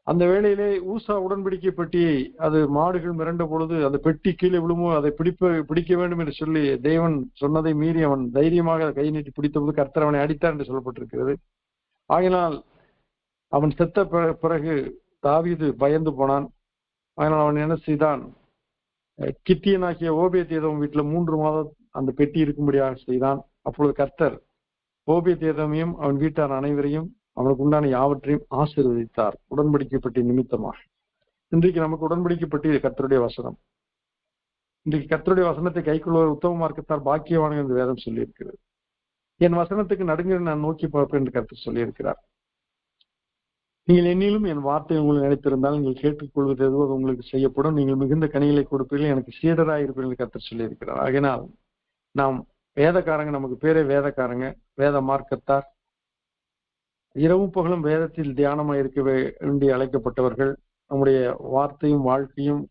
அந்த வேளையிலே ஊசா உடன்படிக்கை பெட்டியை, அது மாடுகள் மிரண்ட பொழுது அந்த பெட்டி கீழே விழுமோ அதை பிடிக்க வேண்டும் என்று சொல்லி தேவன் சொன்னதை மீறி அவன் தைரியமாக கை நீட்டி பிடித்தபோது கர்த்தர் அவனை அடித்தார் என்று சொல்லப்பட்டிருக்கிறது. ஆகினால் அவன் செத்த பிறகு தாவீது பயந்து போனான். ஆனால் அவன் என்ன செய்தான்? கித்தியனாகிய ஓபேத்-ஏதோம் வீட்டுல 3 மாதம் அந்த பெட்டி இருக்கும்படியாக செய்தான். அப்பொழுது கர்த்தர் ஓபேத்-ஏதோமையும் அவன் வீட்டார் அனைவரையும் அவனுக்கு உண்டான யாவற்றையும் ஆசீர்வதித்தார், உடன்படிக்கை பெட்டி நிமித்தமாக. இன்றைக்கு நமக்கு உடன்படிக்கை பெட்டி கர்த்தருடைய வசனம். இன்றைக்கு கர்த்தருடைய வசனத்தை கைக்கொள்வது உத்தம மார்க்கத்தார் பாக்கியவான்கள் என்று வேதம் சொல்லி இருக்கிறது. என் வசனத்துக்கு நடுங்க நான் நோக்கி பார்ப்பேன் என்று கர்த்தர் சொல்லியிருக்கிறார். நீங்கள் என்னிலும் என் வார்த்தை உங்களை நினைத்திருந்தால் நீங்கள் கேட்டுக்கொள்வது எதுவும் உங்களுக்கு செய்யப்படும், நீங்கள் மிகுந்த கனிகளை கொடுப்பீர்கள், எனக்கு சீடராக இருப்பீர்கள் என்று கர்த்தர் சொல்லியிருக்கிறார். ஆகினால் நாம் வேதக்காரங்க, நமக்கு பேரே வேதக்காரங்க, வேத மார்க்கத்தார். இரவும் பகலும் வேதத்தில் தியானமாக இருக்க வேண்டி அழைக்கப்பட்டவர்கள். நம்முடைய வார்த்தையும் வாழ்க்கையும்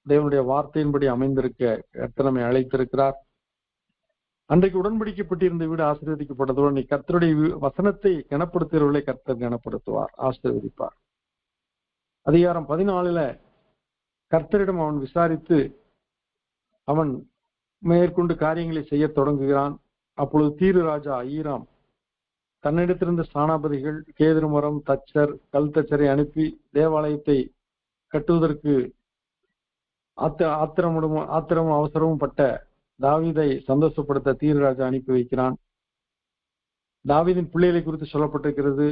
தேவனுடைய வார்த்தையின்படி அமைந்திருக்க கர்த்தர் நம்மை அழைத்திருக்கிறார். அன்றைக்கு உடன்படிக்கப்பட்டிருந்த வீடு ஆசீர்வதிக்கப்பட்டதோடு நீ கர்த்தருடைய வசனத்தை கனப்படுத்துகிறவர்களை கர்த்தர் கனப்படுத்துவார், ஆசீர்வதிப்பார். அதிகாரம் 14 கர்த்தரிடம் அவன் விசாரித்து அவன் மேற்கொண்டு காரியங்களை செய்ய தொடங்குகிறான். அப்பொழுது தீரு ராஜா ஈராம் தன்னிடத்திலிருந்த ஸ்தானாபதிகள், கேதுரு மரம், தச்சர், கல் தச்சரை அனுப்பி தேவாலயத்தை கட்டுவதற்கு ஆத்திரமும் அவசரமும் பட்ட தாவீதை சந்தோஷப்படுத்த தீரு ராஜா அனுப்பி வைக்கிறான். தாவீதின் பிள்ளைகளை குறித்து சொல்லப்பட்டிருக்கிறது.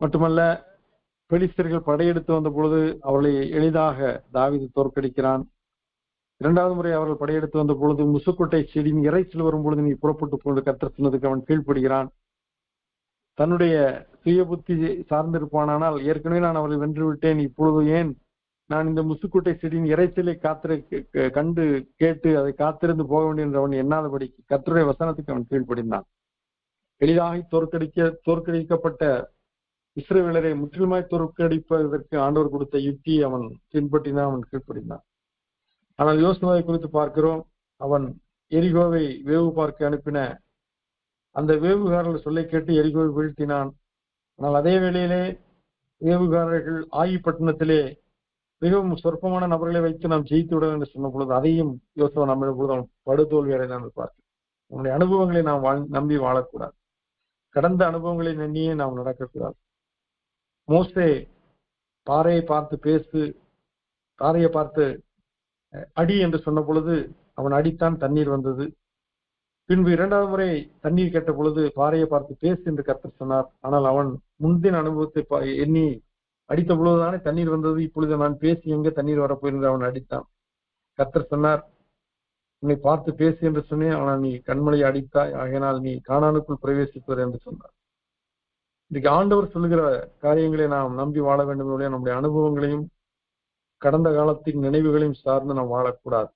மட்டுமல்ல, பெலிஸ்தர்கள் படையெடுத்து வந்த பொழுது அவர்களை எளிதாக தாவீது தோற்கடிக்கிறான். இரண்டாவது முறை அவர்கள் படையெடுத்து வந்த பொழுது முசுக்கொட்டை செடியின் இறைச்சல் வரும் பொழுது நீ புறப்பட்டு போன்று கர்த்தர் சொன்னதுக்கு அவன் கீழ்ப்படுகிறான். தன்னுடைய சுய புத்தி சார்ந்திருப்பானால், ஏற்கனவே நான் அவர்களை வென்று விட்டேன், இப்பொழுது ஏன் நான் இந்த முசுக்குட்டை செடியின் இறைச்சலை கண்டு கேட்டு அதை காத்திருந்து போக வேண்டும் என்று அவன் எண்ணாதபடி கர்த்தருடைய வசனத்துக்கு அவன் கீழ்ப்படிந்தான். எளிதாக தோற்கடிக்கப்பட்ட இஸ்ரவேலரை முற்றிலுமாய் தோற்கடிப்பதற்கு ஆண்டவர் கொடுத்த யுக்தியை அவன் பின்பற்றினான், அவன் கீழ்ப்படினான். ஆனால் யோசுவாவை குறித்து பார்க்கிறோம். அவன் எரிகோவை வேவு பார்க்க அனுப்பின அந்த வேவுகாரர்கள் சொல்லை கேட்டு எரிகோவை வீழ்த்தினான். ஆனால் அதே வேளையிலே வேவுகாரர்கள் ஆயிப்பட்டினத்திலே மிகவும் சொற்பமான நபர்களை வைத்து நாம் ஜெயித்து விட என்று சொன்ன பொழுது அதையும் யோசுவா நம்ம பொழுது அவன் படுதோல்வி அடைந்தான் பார்க்கிறோம். நம்முடைய அனுபவங்களை நாம் நம்பி வாழக்கூடாது. கடந்த அனுபவங்களை நம்பியே நாம் நடக்கக்கூடாது. மோசே பாறையை பார்த்து அடி என்று சொன்ன பொழுது அவன் அடித்தான், தண்ணீர் வந்தது. பின்பு இரண்டாவது முறை தண்ணீர் கேட்ட பொழுது பாறையை பார்த்து பேசு என்று கர்த்தர் சொன்னார். ஆனால் அவன் முன்தின அனுபவத்தை எண்ணி அடித்த பொழுதுதானே தண்ணீர் வந்தது, இப்பொழுது நான் பேசி எங்க தண்ணீர் வரப்போயிருந்து அவன் அடித்தான். கர்த்தர் சொன்னார், உன்னை பார்த்து பேசு என்று சொன்னேன், ஆனால் நீ கண்மலையை அடித்தாய், ஆகையினால் நீ கானானுக்குள் பிரவேசிப்பது என்று சொன்னார். இன்றைக்கு ஆண்டவர் சொல்லுகிற காரியங்களை நாம் நம்பி வாழ வேண்டும். நம்முடைய அனுபவங்களையும் கடந்த காலத்தின் நினைவுகளையும் சார்ந்து நாம் வாழக்கூடாது.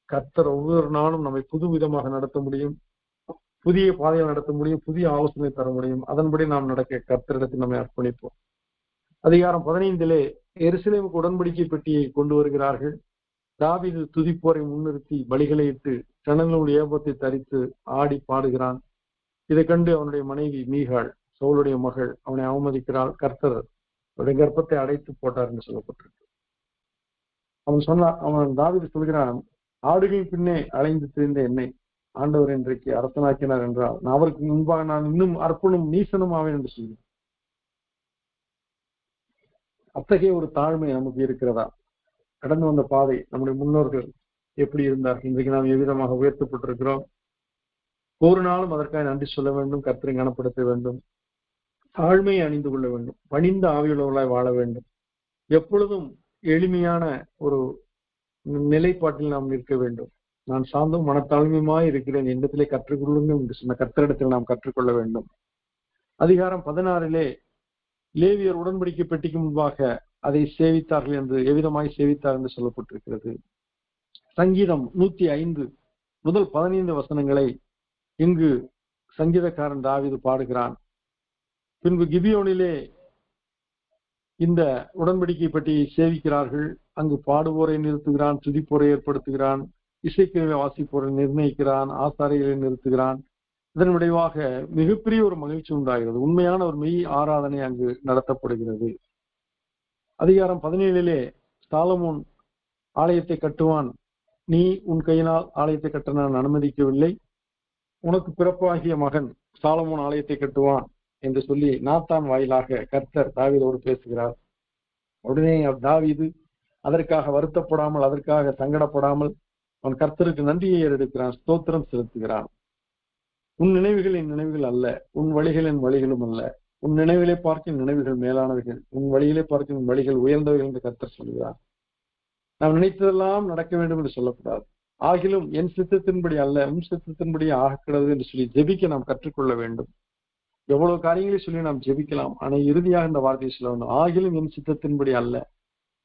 கர்த்தர் ஒவ்வொரு நாளும் நம்மை புது விதமாக நடத்த முடியும், புதிய பாதையில் நடத்த முடியும், புதிய ஆலோசனை தர முடியும். அதன்படி நாம் நடக்க கர்த்தரிடத்தில் நம்மை அர்ப்பணிப்போம். அதிகாரம் 15 எருசலேமுக்கு உடன்படிக்கை பெட்டியை கொண்டு வருகிறார்கள். தாவீது துதிப்போரை முன்னிறுத்தி பலிகளை இட்டு சணலுடைய ஏபத்தை தரித்து ஆடி பாடுகிறான். இதை கண்டு அவனுடைய மனைவி மீகாள், சவுலுடைய மகள், அவனை அவமதிக்கிறாள். கர்த்தர் அவருடைய கர்ப்பத்தை அடைத்து போட்டார் என்று சொல்லப்பட்டிருக்கு. அவன் தாவீது சொல்கிறான், ஆடுகளின் பின்னே அலைந்து திரிந்த என்னை ஆண்டவர் இன்றைக்கு அரசனாக்கினார் என்றால் நான் அவருக்கு முன்பாக நான் இன்னும் அற்பனும் நீசனும் ஆவேன் என்று சொல்கிறேன். அத்தகைய ஒரு தாழ்மை நமக்கு இருக்கிறதா? கடந்து வந்த பாதை, நம்முடைய முன்னோர்கள் எப்படி இருந்தார்கள், இன்றைக்கு நாம் எவ்விதமாக உயர்த்தப்பட்டிருக்கிறோம். ஒரு நாளும் அதற்காக நன்றி சொல்ல வேண்டும், கர்த்தரை கனப்படுத்த வேண்டும், தாழ்மையை அணிந்து கொள்ள வேண்டும், பணிந்த ஆவியுள்ளவர்களாய் வாழ வேண்டும். எப்பொழுதும் எளிமையான ஒரு நிலைப்பாட்டில் நாம் நிற்க வேண்டும். நான் சார்ந்தும் மனத்தாழ்மையுமாய் இருக்கிறேன், என்னிடத்திலே கற்றுக்கொள்ளுங்கள் என்று சொன்ன கர்த்தரிடத்தில் நாம் கற்றுக்கொள்ள வேண்டும். அதிகாரம் 16 லேவியர் உடன்படிக்கை பெட்டிக்கு முன்பாக அதை சேவித்தார்கள் என்று எவ்விதமாய் சேவித்தார் என்று சொல்லப்பட்டிருக்கிறது. சங்கீதம் 105 முதல் 15 வசனங்களை இங்கு சங்கீதக்காரன் தாவீது பாடுகிறான். பின்பு கிபியோனிலே இந்த உடன்படிக்கை பெட்டியை சேவிக்கிறார்கள். அங்கு பாடுவோரை நிறுத்துகிறான், துதிப்போரை ஏற்படுத்துகிறான், இசைக்கிழமை வாசிப்போரை நிர்ணயிக்கிறான், ஆசாரிகளை நிறுத்துகிறான். இதன் விளைவாக மிகப்பெரிய ஒரு மகிழ்ச்சி உண்டாகிறது. உண்மையான ஒரு மெய் ஆராதனை அங்கு நடத்தப்படுகிறது. அதிகாரம் 17 சாலமோன் ஆலயத்தை கட்டுவான், நீ உன் கையினால் ஆலயத்தை கட்ட நான் அனுமதிக்கவில்லை, உனக்கு பிறப்பாகிய மகன் சாலமோன் ஆலயத்தை கட்டுவான் என்று சொல்லி நாத்தான் வாயிலாக கர்த்தர் தாவீதோடு பேசுகிறார். உடனே தாவீது அதற்காக வருத்தப்படாமல், அதற்காக சங்கடப்படாமல் அவன் கர்த்தருக்கு நன்றியை ஏறெடுக்கிறான், ஸ்தோத்திரம் செலுத்துகிறான். உன் நினைவுகள் என் நினைவுகள் அல்ல, உன் வழிகள் என் வழிகளும் அல்ல, உன் நினைவுகளை பார்க்கும் நினைவுகள் மேலானவைகள், உன் வழிகளை பார்க்கும் வழிகள் உயர்ந்தவைகள் என்று கர்த்தர் சொல்கிறார். நாம் நினைத்ததெல்லாம் நடக்க வேண்டும் என்று சொல்லக்கூடாது. ஆகிலும் என் சித்தத்தின்படி அல்ல, உன் சித்தத்தின்படி ஆகக்கூடாது என்று சொல்லி ஜெபிக்க நாம் கற்றுக்கொள்ள வேண்டும். எவ்வளவு காரியங்களை சொல்லி நாம் ஜெபிக்கலாம், ஆனால் இறுதியாக இந்த வார்த்தையை சொல்ல வேண்டும், ஆகிலும் என் சித்தத்தின்படி அல்ல,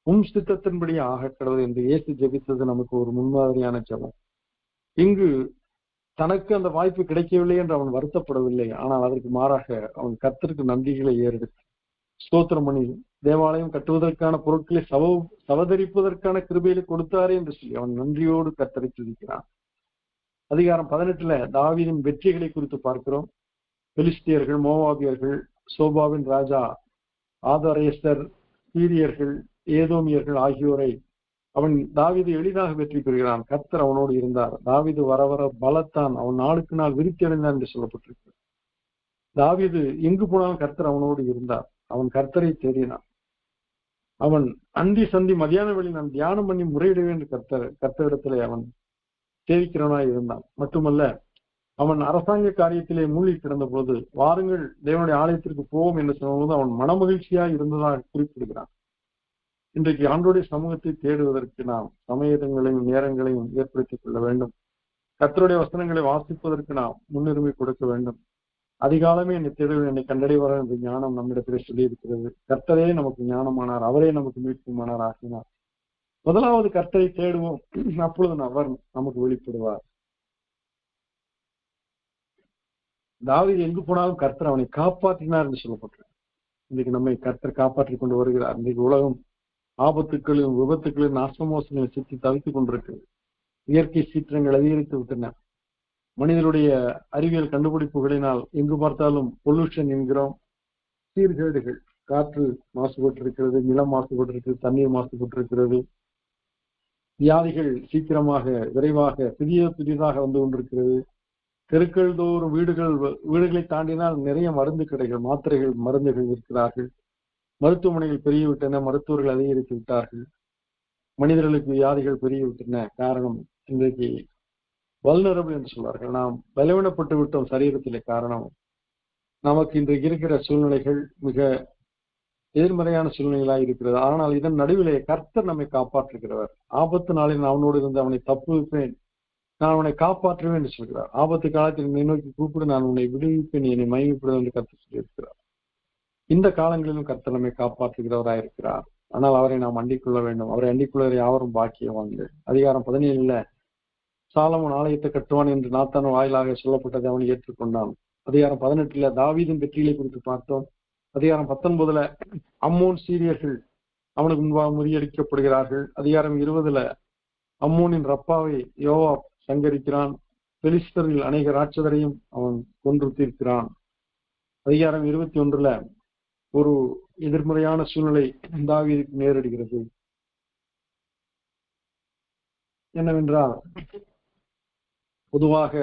உன் சித்தத்தின்படி ஆகக்கூடாது என்று இயேசு ஜெபித்தது நமக்கு ஒரு முன்மாதிரியான ஜெபம். இங்கு தனக்கு அந்த வாய்ப்பு கிடைக்கவில்லை என்று அவன் வருத்தப்படவில்லை. ஆனால் அதற்கு மாறாக அவன் கர்த்தருக்கு நன்றிகளை ஏறெடுத்து ஸ்தோத்திரம் பண்ணி தேவாலயம் கட்டுவதற்கான பொருட்களை சவதரிப்பதற்கான கிருபையில கொடுத்தாரே என்று சொல்லி அவன் நன்றியோடு கர்த்தரை துதிக்கிறான். அதிகாரம் 18 தாவீதின் வெற்றிகளை குறித்து பார்க்கிறோம். பெலிஸ்தியர்கள், மோவாபியர்கள், சோபாவின் ராஜா ஆதரேசர், சீரியர்கள், ஏதோமியர்கள் ஆகியோரை தாவீது எளிதாக வெற்றி பெறுகிறான். கர்த்தர் அவனோடு இருந்தார். தாவீது வர வர பலத்தான், அவன் நாளுக்கு நாள் விருத்தி அடைந்தான் என்று சொல்லப்பட்டிருக்கு. தாவீது எங்கு போனாலும் கர்த்தர் அவனோடு இருந்தார். அவன் கர்த்தரை தேடினான். அவன் அந்தி சந்தி மதியான வேளை நான் தியானம் பண்ணி முறையிடுவேன் என்று கர்த்தரிடத்திலே அவன் சேவிக்கிறவனாய் இருந்தான். மட்டுமல்ல, அவன் அரசாங்க காரியத்திலே மூழ்கி கிடந்த பொழுது வாருங்கள் தேவனுடைய ஆலயத்திற்கு போவோம் என்று சொன்னபோது அவன் மனமகிழ்ச்சியாக இருந்ததாக குறிப்பிடுகிறான். இன்றைக்கு ஆண்டோடைய சமூகத்தை தேடுவதற்கு நாம் சமயங்களையும் நேரங்களையும் ஏற்படுத்திக் கொள்ள வேண்டும். கர்த்தருடைய வசனங்களை வாசிப்பதற்கு நாம் முன்னுரிமை கொடுக்க வேண்டும். அதிகாலமே என்னை தேடுவது என்னை கண்டடைவார் என்ற ஞானம் நம்மிடத்திலே சொல்லி இருக்கிறது. கர்த்தரே நமக்கு ஞானமானார், அவரே நமக்கு மீட்புமானார் ஆகினார். முதலாவது கர்த்தரை தேடுவோம், அப்பொழுது அவர் நமக்கு வெளிப்படுவார். தாவீது எங்கு போனாலும் கர்த்தர் அவனை காப்பாற்றினார் என்று சொல்லப்பட்டார். இன்றைக்கு நம்மை கர்த்தர் காப்பாற்றி கொண்டு வருகிறார். இன்றைக்கு உலகம் ஆபத்துக்களின் விபத்துக்களின் நாசமோசங்களை சுற்றி தவித்துக் கொண்டிருக்கிறது. இயற்கை சீற்றங்கள் அதிகரித்து விட்டன. மனிதனுடைய அறிவியல் கண்டுபிடிப்புகளினால் எங்கு பார்த்தாலும் பொல்யூஷன் என்கிறோம், சீர்கேடுகள். காற்று மாசுபட்டிருக்கிறது, நிலம் மாசுபட்டிருக்கிறது, தண்ணீர் மாசுபட்டிருக்கிறது. வியாதிகள் சீக்கிரமாக விரைவாக புதிதாக வந்து கொண்டிருக்கிறது. தெருக்கள் தோறும் வீடுகளை தாண்டினால் நிறைய மருந்து கடைகள், மாத்திரைகள், மருந்துகள் இருக்கிறார்கள். மருத்துவமனைகள் பெருகிவிட்டன, மருத்துவர்கள் அதிகரித்து விட்டார்கள். மனிதர்களுக்கு வியாதிகள் பெருகிவிட்டன. காரணம் இன்றைக்கு வல்னரபிள் என்று சொல்வார்கள், நாம் பலவீனப்பட்டு விட்டோம் சரீரத்திலே. காரணம் நமக்கு இன்றைக்கு இருக்கிற சூழ்நிலைகள் மிக எதிர்மறையான சூழ்நிலைகளாக இருக்கிறது. ஆனால் இதன் நடுவிலே கர்த்தர் நம்மை காப்பாற்றுகிறவர். ஆபத்து நாளில் நான் அவனோடு இருந்து அவனை தப்புவிப்பேன், நான் அவனை காப்பாற்றுவேன் என்று சொல்கிறார். ஆபத்து காலத்தில் என்னை நோக்கி கூப்பிடு, நான் உன்னை விடுவிப்பேன், என்னை மகிமைப்படுவேன் என்று கர்த்தர் சொல்லியிருக்கிறார். இந்த காலங்களிலும் கர்த்தர் நம்மை காப்பாற்றுகிறவராயிருக்கிறார். ஆனால் அவரை நாம் அண்டிக் கொள்ள வேண்டும். அவரை அண்டிக் கொள்வதை யாவரும் பாக்கியவான்கள். அதிகாரம் 17 சாலமோன் ஆலயத்தை கட்டுவான் என்று நாத்தான் வாயிலாக சொல்லப்பட்டதை அவன் ஏற்றுக்கொண்டான். அதிகாரம் 18 தாவீதின் வெற்றிகளை குறித்து பார்த்தோம். அதிகாரம் 19 அம்மோன் சீரியர்கள் அவனுக்கு முன்பாக முறியடிக்கப்படுகிறார்கள். அதிகாரம் 20 அம்மோனின் ரப்பாவை யோவாப் சங்கரிக்கிறான். பெலிஸ்தரில் அநேக ராட்சதரையும் அவன் கொன்று தீர்க்கிறான். அதிகாரம் 21 ஒரு எதிர்மறையான சூழ்நிலை தாவீதுக்கு நேரிடுகிறது. என்னவென்றால், பொதுவாக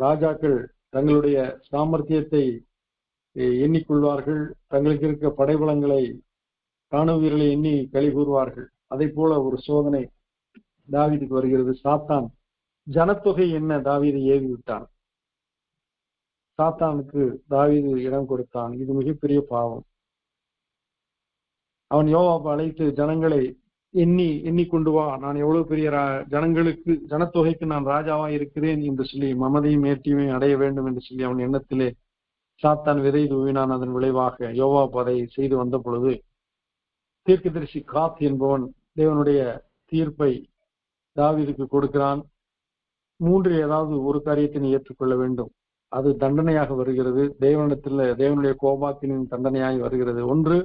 ராஜாக்கள் தங்களுடைய சாமர்த்தியத்தை எண்ணிக்கொள்வார்கள், தங்களுக்கு இருக்க படைபலங்களை ராணுவ எண்ணி களி கூறுவார்கள். அதை போல ஒரு சோதனை தாவீதுக்கு வருகிறது. சாத்தான் ஜனத்தொகை என்ன தாவீதை ஏவி விட்டான். சாத்தானுக்கு தாவீது இடம் கொடுத்தான். இது மிகப்பெரிய பாவம். அவன் யோவாபை அழைத்து ஜனங்களை எண்ணி கொண்டு வா, நான் எவ்வளவு பெரிய ஜனத்தொகைக்கு நான் ராஜாவா இருக்கிறேன் என்று சொல்லி மமதையும் ஏற்றியும் அடைய வேண்டும் என்று சொல்லி அவன் எண்ணத்திலே சாத்தான் விதை தூவினான். அதன் விளைவாக யோவாப் அதை செய்து வந்த பொழுது தீர்க்கதரிசி காத் என்பவன் தேவனுடைய தீர்ப்பை தாவீதுக்கு கொடுக்கிறான். 3 ஏதாவது ஒரு காரியத்தை ஏற்றுக்கொள்ள வேண்டும், அது தண்டனையாக வருகிறது. தேவனுடைய கோபாக்கினின் தண்டனையாய் வருகிறது. 1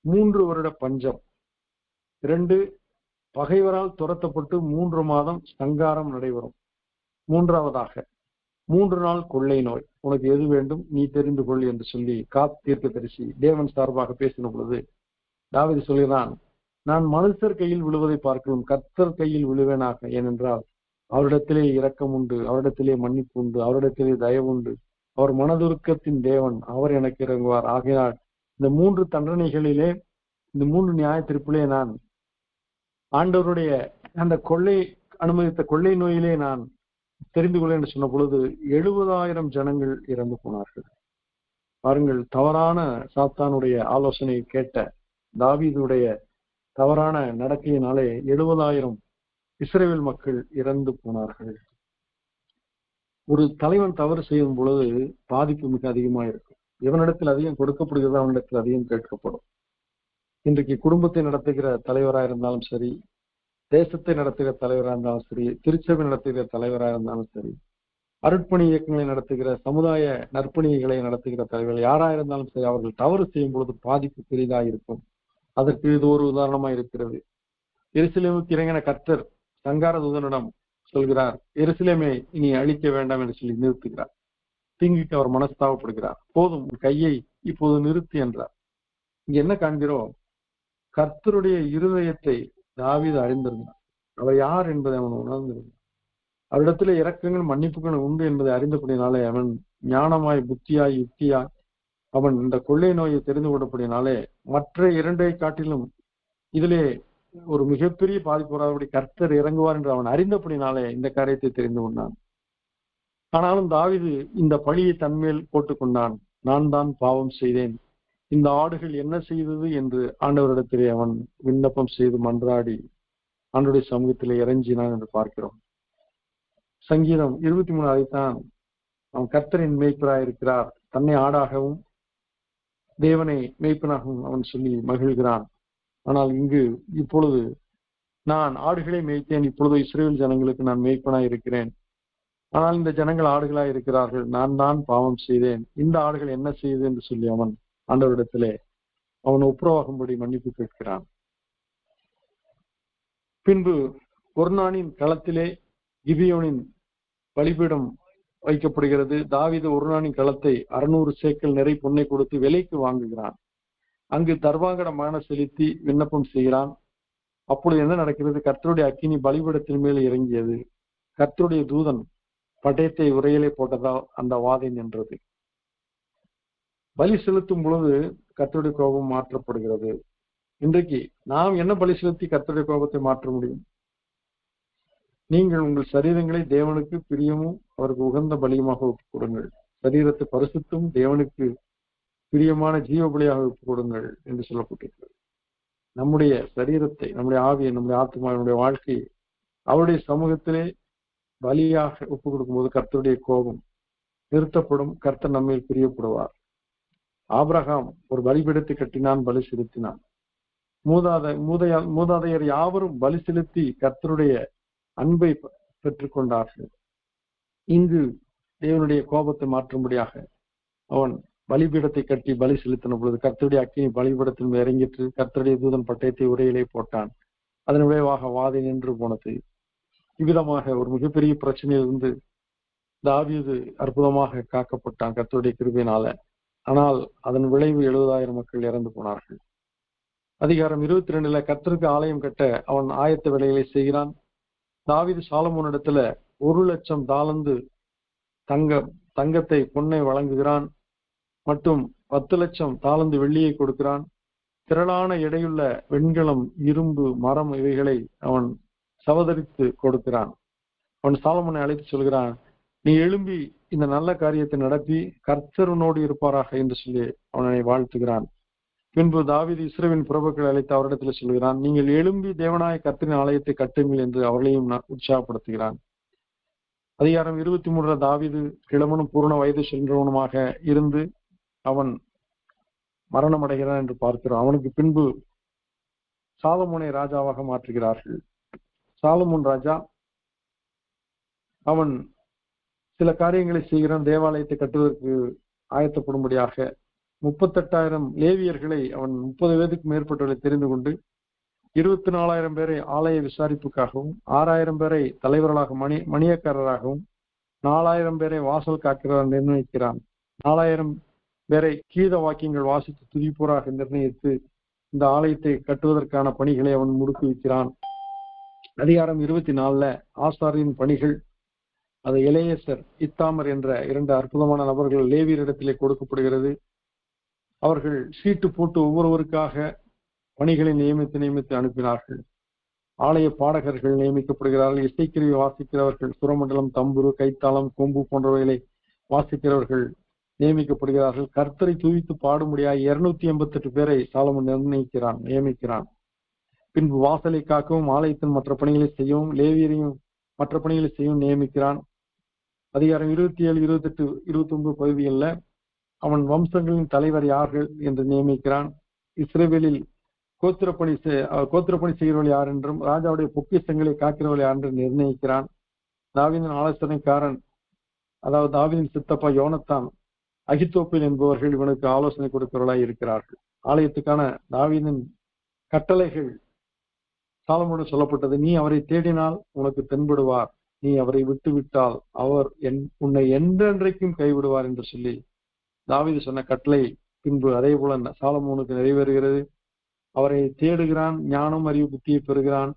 3 வருட பஞ்சம். 2 பகைவரால் துரத்தப்பட்டு 3 மாதம் சங்காரம் நடைபெறும். 3ஆவதாக 3 நாள் கொள்ளை நோய். உனக்கு எது வேண்டும் நீ தெரிந்து கொள் என்று சொல்லி காத் தீர்க்கதரிசி தேவன் சார்பாக பேசின பொழுது தாவீது சொல்கிறான், நான் மனுஷர் கையில் விழுவதை பார்க்கிறோம், கர்த்தர் கையில் விழுவேனாக. ஏனென்றால் அவரிடத்திலே இரக்கம் உண்டு, அவரிடத்திலே மன்னிப்பு உண்டு, அவரிடத்திலே தயவு உண்டு. அவர் மனதுருக்கத்தின் தேவன், அவர் எனக்கு இறங்குவார். ஆகையால் இந்த 3 தண்டனைகளிலே, இந்த 3 நியாய தீர்ப்பிலே நான் ஆண்டவருடைய அந்த அனுமதித்த கொள்ளை நோயிலே நான் தெரிந்து கொள்ள என்று சொன்ன பொழுது 70,000 ஜனங்கள் இறந்து போனார்கள். பாருங்கள், தவறான சாத்தானுடைய ஆலோசனை கேட்ட தாவீதுடைய தவறான நடக்கையினாலே 70,000 இஸ்ரவேல் மக்கள் இறந்து போனார்கள். ஒரு தலைவன் தவறு செய்யும் பொழுது பாதிப்பு மிக அதிகமாக இருக்கும். எவனிடத்தில் அதிகம் கொடுக்கப்படுகிறது அவனிடத்தில் அதிகம் கேட்கப்படும். இன்றைக்கு குடும்பத்தை நடத்துகிற தலைவராக இருந்தாலும் சரி, தேசத்தை நடத்துகிற தலைவராக இருந்தாலும் சரி, திருச்சபை நடத்துகிற தலைவராக இருந்தாலும் சரி, அருட்பணி இயக்கங்களை நடத்துகிற சமுதாய நற்பணிகளை நடத்துகிற தலைவர்கள் யாரா இருந்தாலும் சரி, அவர்கள் தவறு செய்யும் பொழுது பாதிப்பு பெரிதாக இருக்கும். அதற்கு இது ஒரு உதாரணமா இருக்கிறது. எருசலேமுக்கு இறங்கின கர்த்தர் சங்கார தூதனிடம் சொல்கிறார், எருசலேமை இனி அழிக்க வேண்டாம் என்று சொல்லி நிறுத்துகிறார். தீங்குக்கு அவர் மனஸ்தாபப்படுகிறார். போதும், கையை இப்போது நிறுத்தி என்றார். இங்க என்ன காண்கிறோம்? கர்த்தருடைய இருதயத்தை தாவீது அறிந்திருந்தார். அவர் யார் என்பதை அவன் உணர்ந்திருந்தான். அவரிடத்துல இரக்கங்கள் மன்னிப்புகள் உண்டு என்பதை அறிந்தபடினாலே அவன் ஞானமாய் புத்தியாய் யுக்தியாய் அவன் இந்த கொள்ளை நோயை தெரிந்து கொண்டபடினாலே மற்ற இரண்டை காட்டிலும் இதிலே ஒரு மிகப்பெரிய பாதிப்பு வராதபடி கர்த்தர் இறங்குவார் என்று அவன் அறிந்தபடினாலே இந்த காரியத்தை தெரிந்து கொண்டான். ஆனாலும் தாவீது இந்த பழியை தன்மேல் போட்டுக்கொண்டான். நான் தான் பாவம் செய்தேன், இந்த ஆடுகள் என்ன செய்தது என்று ஆண்டவரிடத்திலே அவன் விண்ணப்பம் செய்து மன்றாடி ஆண்டவருடைய சமூகத்திலே இறங்கினான் என்று பார்க்கிறோம். சங்கீதம் 23 அதைத்தான், அவன் கர்த்தரின் மேய்ப்பராய் இருக்கிறார், தன்னை ஆடாகவும் தேவனை மேய்ப்பனாகவும் அவன் சொல்லி மகிழ்கிறான். ஆனால் இங்கு இப்பொழுது நான் ஆடுகளை மேய்த்தேன், இப்பொழுது இஸ்ரவேல் ஜனங்களுக்கு நான் மேய்ப்பனாய் இருக்கிறேன், ஆனால் இந்த ஜனங்கள் ஆடுகளாய் இருக்கிறார்கள், நான் தான் பாவம் செய்தேன், இந்த ஆடுகள் என்ன செய்தது என்று சொல்லி அவன் ஆண்டவரிடத்திலே அவன் ஒப்புரவாகும்படி மன்னிப்பு கேட்கிறான். பின்பு ஒர்னானின் களத்திலே கிபியோனின் பலிபீடம் வைக்கப்படுகிறது. தாவீது ஒர்னானின் களத்தை 600 சேக்கல் நிறை பொன்னை கொடுத்து விலைக்கு வாங்குகிறான். அங்கு தர்வாங்கடமான செலுத்தி விண்ணப்பம் செய்கிறான். அப்பொழுது என்ன நடக்கிறது? கர்த்தருடைய அக்கினி பலிபீடத்தின் மேல் இறங்கியது. கர்த்தருடைய தூதன் பட்டயத்தை உரையிலே போட்டதால் அந்த வாதை நின்றது. பலி செலுத்தும் பொழுது கர்த்தருடைய கோபம் மாற்றப்படுகிறது. இன்றைக்கு நாம் என்ன பலி செலுத்தி கர்த்தருடைய கோபத்தை மாற்ற முடியும்? நீங்கள் உங்கள் சரீரங்களை தேவனுக்கு பிரியமும் அவருக்கு உகந்த பலியுமாக ஒப்புக் கொடுங்கள், சரீரத்தை பரிசுத்தும் தேவனுக்கு பிரியமான ஜீவ பலியாக ஒப்புக் கொடுங்கள் என்று சொல்லப்பட்டிருக்கிறது. நம்முடைய சரீரத்தை, நம்முடைய ஆவியை, நம்முடைய ஆத்மா, நம்முடைய வாழ்க்கையை அவருடைய சமூகத்திலே பலியாக ஒப்புக் கொடுக்கும்போது கர்த்தருடைய கோபம் நிறுத்தப்படும். கர்த்தர் நம்மில் பிரியப்படுவார். ஆபிரகாம் ஒரு பலிபீடத்தை கட்டினான், பலி செலுத்தினான். மூதாதையர் யாவரும் பலி செலுத்தி கர்த்தருடைய அன்பை பெற்றுக்கொண்டார்கள். இங்கு தேவனுடைய கோபத்தை மாற்றும்படியாக அவன் பலிபீடத்தை கட்டி பலி செலுத்தின பொழுது கர்த்தருடைய அக்கினி பலிபீடத்தில் இறங்கிற்று. கர்த்தருடைய தூதன் பட்டயத்தை உரையிலே போட்டான். அதன் விளைவாக வாதை நின்று போனது. இவ்விதமாக ஒரு மிகப்பெரிய பிரச்சனையிலிருந்து தாவீது அற்புதமாக காக்கப்பட்டான் கர்த்தருடைய கிருபையினால. ஆனால் அதன் விளைவு 70,000 மக்கள் இறந்து போனார்கள். அதிகாரம் 22 கர்த்தருக்கு ஆலயம் கட்ட அவன் ஆயத்த வேலைகளை செய்கிறான். தாவீது சாலமோனிடத்துல 1,00,000 தாலந்து தங்கத்தை பொன்னை வழங்குகிறான். மற்றும் 10,00,000 தாலந்து வெள்ளியை கொடுக்கிறான். திரளான எடையுள்ள வெண்கலம், இரும்பு, மரம் இவைகளை அவன் சவதரித்து கொடுக்கிறான். அவன் சாலமோனை அழைத்து சொல்கிறான், நீ எழும்பி இந்த நல்ல காரியத்தை நடத்தி கர்த்தருனோடு இருப்பாராக என்று சொல்லி அவனை வாழ்த்துகிறான். பின்பு தாவீது இஸ்ரவேலின் பிரபுக்களை அழைத்து அவரிடத்தில் சொல்கிறான், நீங்கள் எழும்பி தேவனாய கர்த்தரின் ஆலயத்தை கட்டுங்கள் என்று அவர்களையும் உற்சாகப்படுத்துகிறான். அதிகாரம் 23 தாவீது கிழவனும் பூர்ண வயது சென்றவனுமாக இருந்து அவன் மரணம் அடைகிறான் என்று பார்க்கிறோம். அவனுக்கு பின்பு சாலமோனை ராஜாவாக மாற்றுகிறார்கள். சாலமோன் ராஜா அவன் சில காரியங்களை செய்கிறான். தேவாலயத்தை கட்டுவதற்கு ஆயத்தப்படும்படியாக 38,000 லேவியர்களை அவன் 30 வயதுக்கு மேற்பட்டவர்களை தெரிந்து கொண்டு 24,000 பேரை ஆலய விசாரிப்புக்காகவும், 6,000 பேரை தலைவர்களாக மணியக்காரராகவும், 4,000 பேரை வாசல் காக்கிறவர் நிர்ணயிக்கிறான். 4,000 பேரை கீத வாக்கியங்கள் வாசித்து துதிப்போராக நிர்ணயித்து இந்த ஆலயத்தை கட்டுவதற்கான பணிகளை அவன் முடுக்கி வைக்கிறான். அதிகாரம் 24 ஆசாரியின் பணிகள், அது எலேயசர், இத்தாமர் என்ற 2 அற்புதமான நபர்கள் லேவியரிடத்திலே கொடுக்கப்படுகிறது. அவர்கள் சீட்டு போட்டு ஒவ்வொருவருக்காக பணிகளை நியமித்து அனுப்பினார்கள். ஆலய பாடகர்கள் நியமிக்கப்படுகிறார்கள். இசைக்கருவி வாசிக்கிறவர்கள், சுரமண்டலம், தம்புரு, கைத்தாளம், கொம்பு போன்றவைகளை வாசிக்கிறவர்கள் நியமிக்கப்படுகிறார்கள். கர்த்தரை துதித்து பாடும்படியாக 288 பேரை சாலமோன் நியமிக்கிறான். பின்பு வாசலை காக்கவும் ஆலயத்தின் மற்ற பணிகளை செய்யவும் லேவியரையும் மற்ற பணிகளை செய்யவும் நியமிக்கிறான். அதிகாரம் 27, 28, 29 பகுதிகளில் அவன் வம்சங்களின் தலைவர் யார்கள் என்று நியமிக்கிறான். இஸ்ரவேலில் கோத்திரப்பணி செய்கிறவர்கள் யார் என்றும் ராஜாவுடைய பொக்கிஷங்களை காக்கிறவர்கள் யார் என்று நிர்ணயிக்கிறான். தாவீதின் ஆலோசனைக்காரன் அதாவது தாவீதின் சித்தப்பா யோனத்தான், அகித்தோப்பேல் என்பவர்கள் இவனுக்கு ஆலோசனை கொடுக்கிறவர்களாய் இருக்கிறார்கள். ஆலயத்துக்கான தாவீதின் கட்டளைகள் சாலமோனுக்கு சொல்லப்பட்டது. நீ அவரை தேடினால் உனக்கு தென்படுவார், நீ அவரை விட்டு விட்டால் அவர் உன்னை என்றென்றைக்கும் கைவிடுவார் என்று சொல்லி தாவீது சொன்ன கட்டளை பின்பு அதே போல சாலமோனுக்கு நிறைவேறுகிறது. அவரை தேடுகிறான், ஞானம் அறிவு புத்தியை பெறுகிறான்.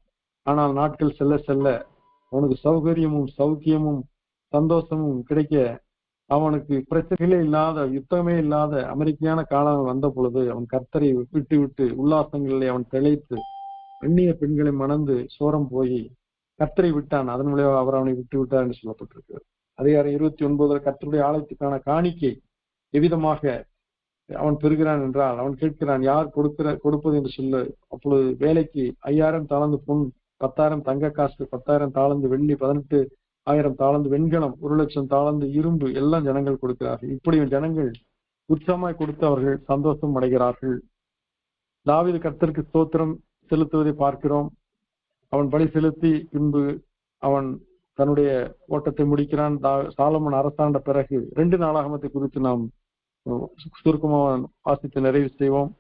ஆனால் நாட்கள் செல்ல செல்ல அவனுக்கு சௌகரியமும் சௌக்கியமும் சந்தோஷமும் கிடைக்க அவனுக்கு பிரச்சனைகளே இல்லாத, யுத்தமே இல்லாத அமைதியான காலங்கள் வந்த பொழுது அவன் கர்த்தரை விட்டு விட்டு உல்லாசங்களிலே அவன் திளைத்து அந்நிய பெண்களை மணந்து சோரம் போய் கர்த்தரை விட்டான். அதன் மூலம் அவர் அவனை விட்டு விட்டார் என்று சொல்லப்பட்டிருக்கிறது. அதிகாரம் 29 கர்த்தருடைய ஆலயத்துக்கான காணிக்கை எவ்விதமாக அவன் பெறுகிறான் என்றால், அவன் கேட்கிறான் யார் கொடுப்பது என்று சொல்லு. அப்பொழுது வேலைக்கு 5000 தாளந்து பொன், 10,000 தங்க காசு, 10,000 தாளந்து வெள்ளி, 18,000 தாளந்து வெண்கலம், 1,00,000 தாளந்து இரும்பு எல்லாம் ஜனங்கள் கொடுக்கிறார்கள். இப்படி ஜனங்கள் உற்சாகமாய் கொடுத்து அவர்கள் சந்தோஷம் அடைகிறார்கள். தாவீது கர்த்தருக்கு ஸ்தோத்திரம் செலுத்துவதை பார்க்கிறோம். அவன் பலி செலுத்தி பின்பு அவன் தன்னுடைய ஓட்டத்தை முடிக்கிறான். சாலமோன் அரசாண்ட பிறகு 2 நாளாகமத்தை குறித்து நாம் சுருக்கமாக வாசித்து நிறைவு செய்வோம்.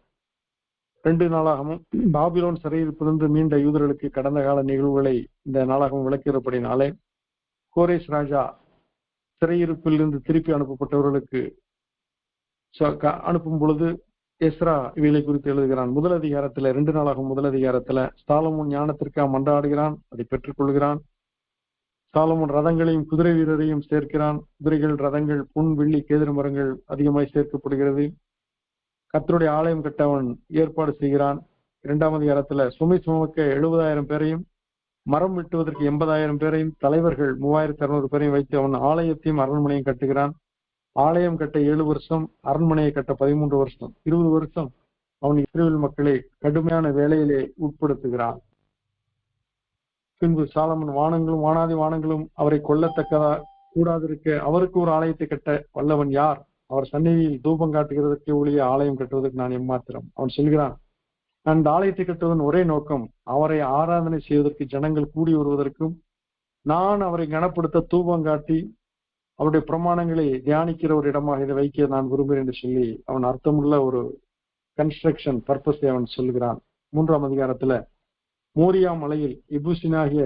2 நாளாகமும் பாபிலோன் சிறையிருப்பிலிருந்து மீண்ட யூதர்களுக்கு கடந்த கால நிகழ்வுகளை இந்த நாளாகவும் விளக்கிறபடினாலே, கோரேஷ் ராஜா சிறையிருப்பில் இருந்து திருப்பி அனுப்பப்பட்டவர்களுக்கு அனுப்பும் பொழுது எஸ்ரா இவைகளை குறித்து எழுதுகிறான். முதல் அதிகாரத்துல 2 நாளாகும் முதல் அதிகாரத்துல சாலமோன் ஞானத்திற்காக மன்றாடுகிறான், அதை பெற்றுக் கொள்கிறான். சாலமோன் ரதங்களையும் குதிரை வீரரையும் சேர்க்கிறான். குதிரைகள், ரதங்கள், புன், வெள்ளி, கேதுரு மரங்கள் அதிகமாய் சேர்க்கப்படுகிறது. கர்த்தருடைய ஆலயம் கட்ட அவன் ஏற்பாடு செய்கிறான். 2ஆம் அதிகாரத்துல சுமை சுமக்க 70,000 பேரையும், மரம் வெட்டுவதற்கு 80,000 பேரையும், தலைவர்கள் 3,600 பேரையும் வைத்து அவன் ஆலயத்தையும் அரண்மனையும் கட்டுகிறான். ஆலயம் கட்ட 7 வருஷம், அரண்மனையை கட்ட 13 வருஷம், 20 வருஷம் அவன் இஸ்ரவேல் மக்களை கடுமையான வேலையிலே உட்படுத்துகிறான். பின்பு சாலமன் வானங்களும் வானாதி வானங்களும் அவரை கொல்லத்தக்கதா கூடாதிருக்க அவருக்கு ஒரு ஆலயத்தை கட்ட வல்லவன் யார்? அவர் சந்நிதியில் தூபம் காட்டுகிறதற்கு ஒழிய ஆலயம் கட்டுவதற்கு நான் எம்மாத்திரம்? அவன் சொல்கிறான், நான் இந்த ஆலயத்தை கட்டுவதன் ஒரே நோக்கம் அவரை ஆராதனை செய்வதற்கு ஜனங்கள் கூடி வருவதற்கும், நான் அவரை கனப்படுத்த தூபம் காட்டி அவருடைய பிரமாணங்களை தியானிக்கிற ஒரு இடமாக இதை வைக்க நான் விரும்புகிறேன் என்று சொல்லி அவன் அர்த்தமுள்ள ஒரு கன்ஸ்ட்ரக்ஷன் பர்பஸை அவன் சொல்கிறான். 3ஆம் அதிகாரத்துல மோரியா மலையில் எபூசினாகிய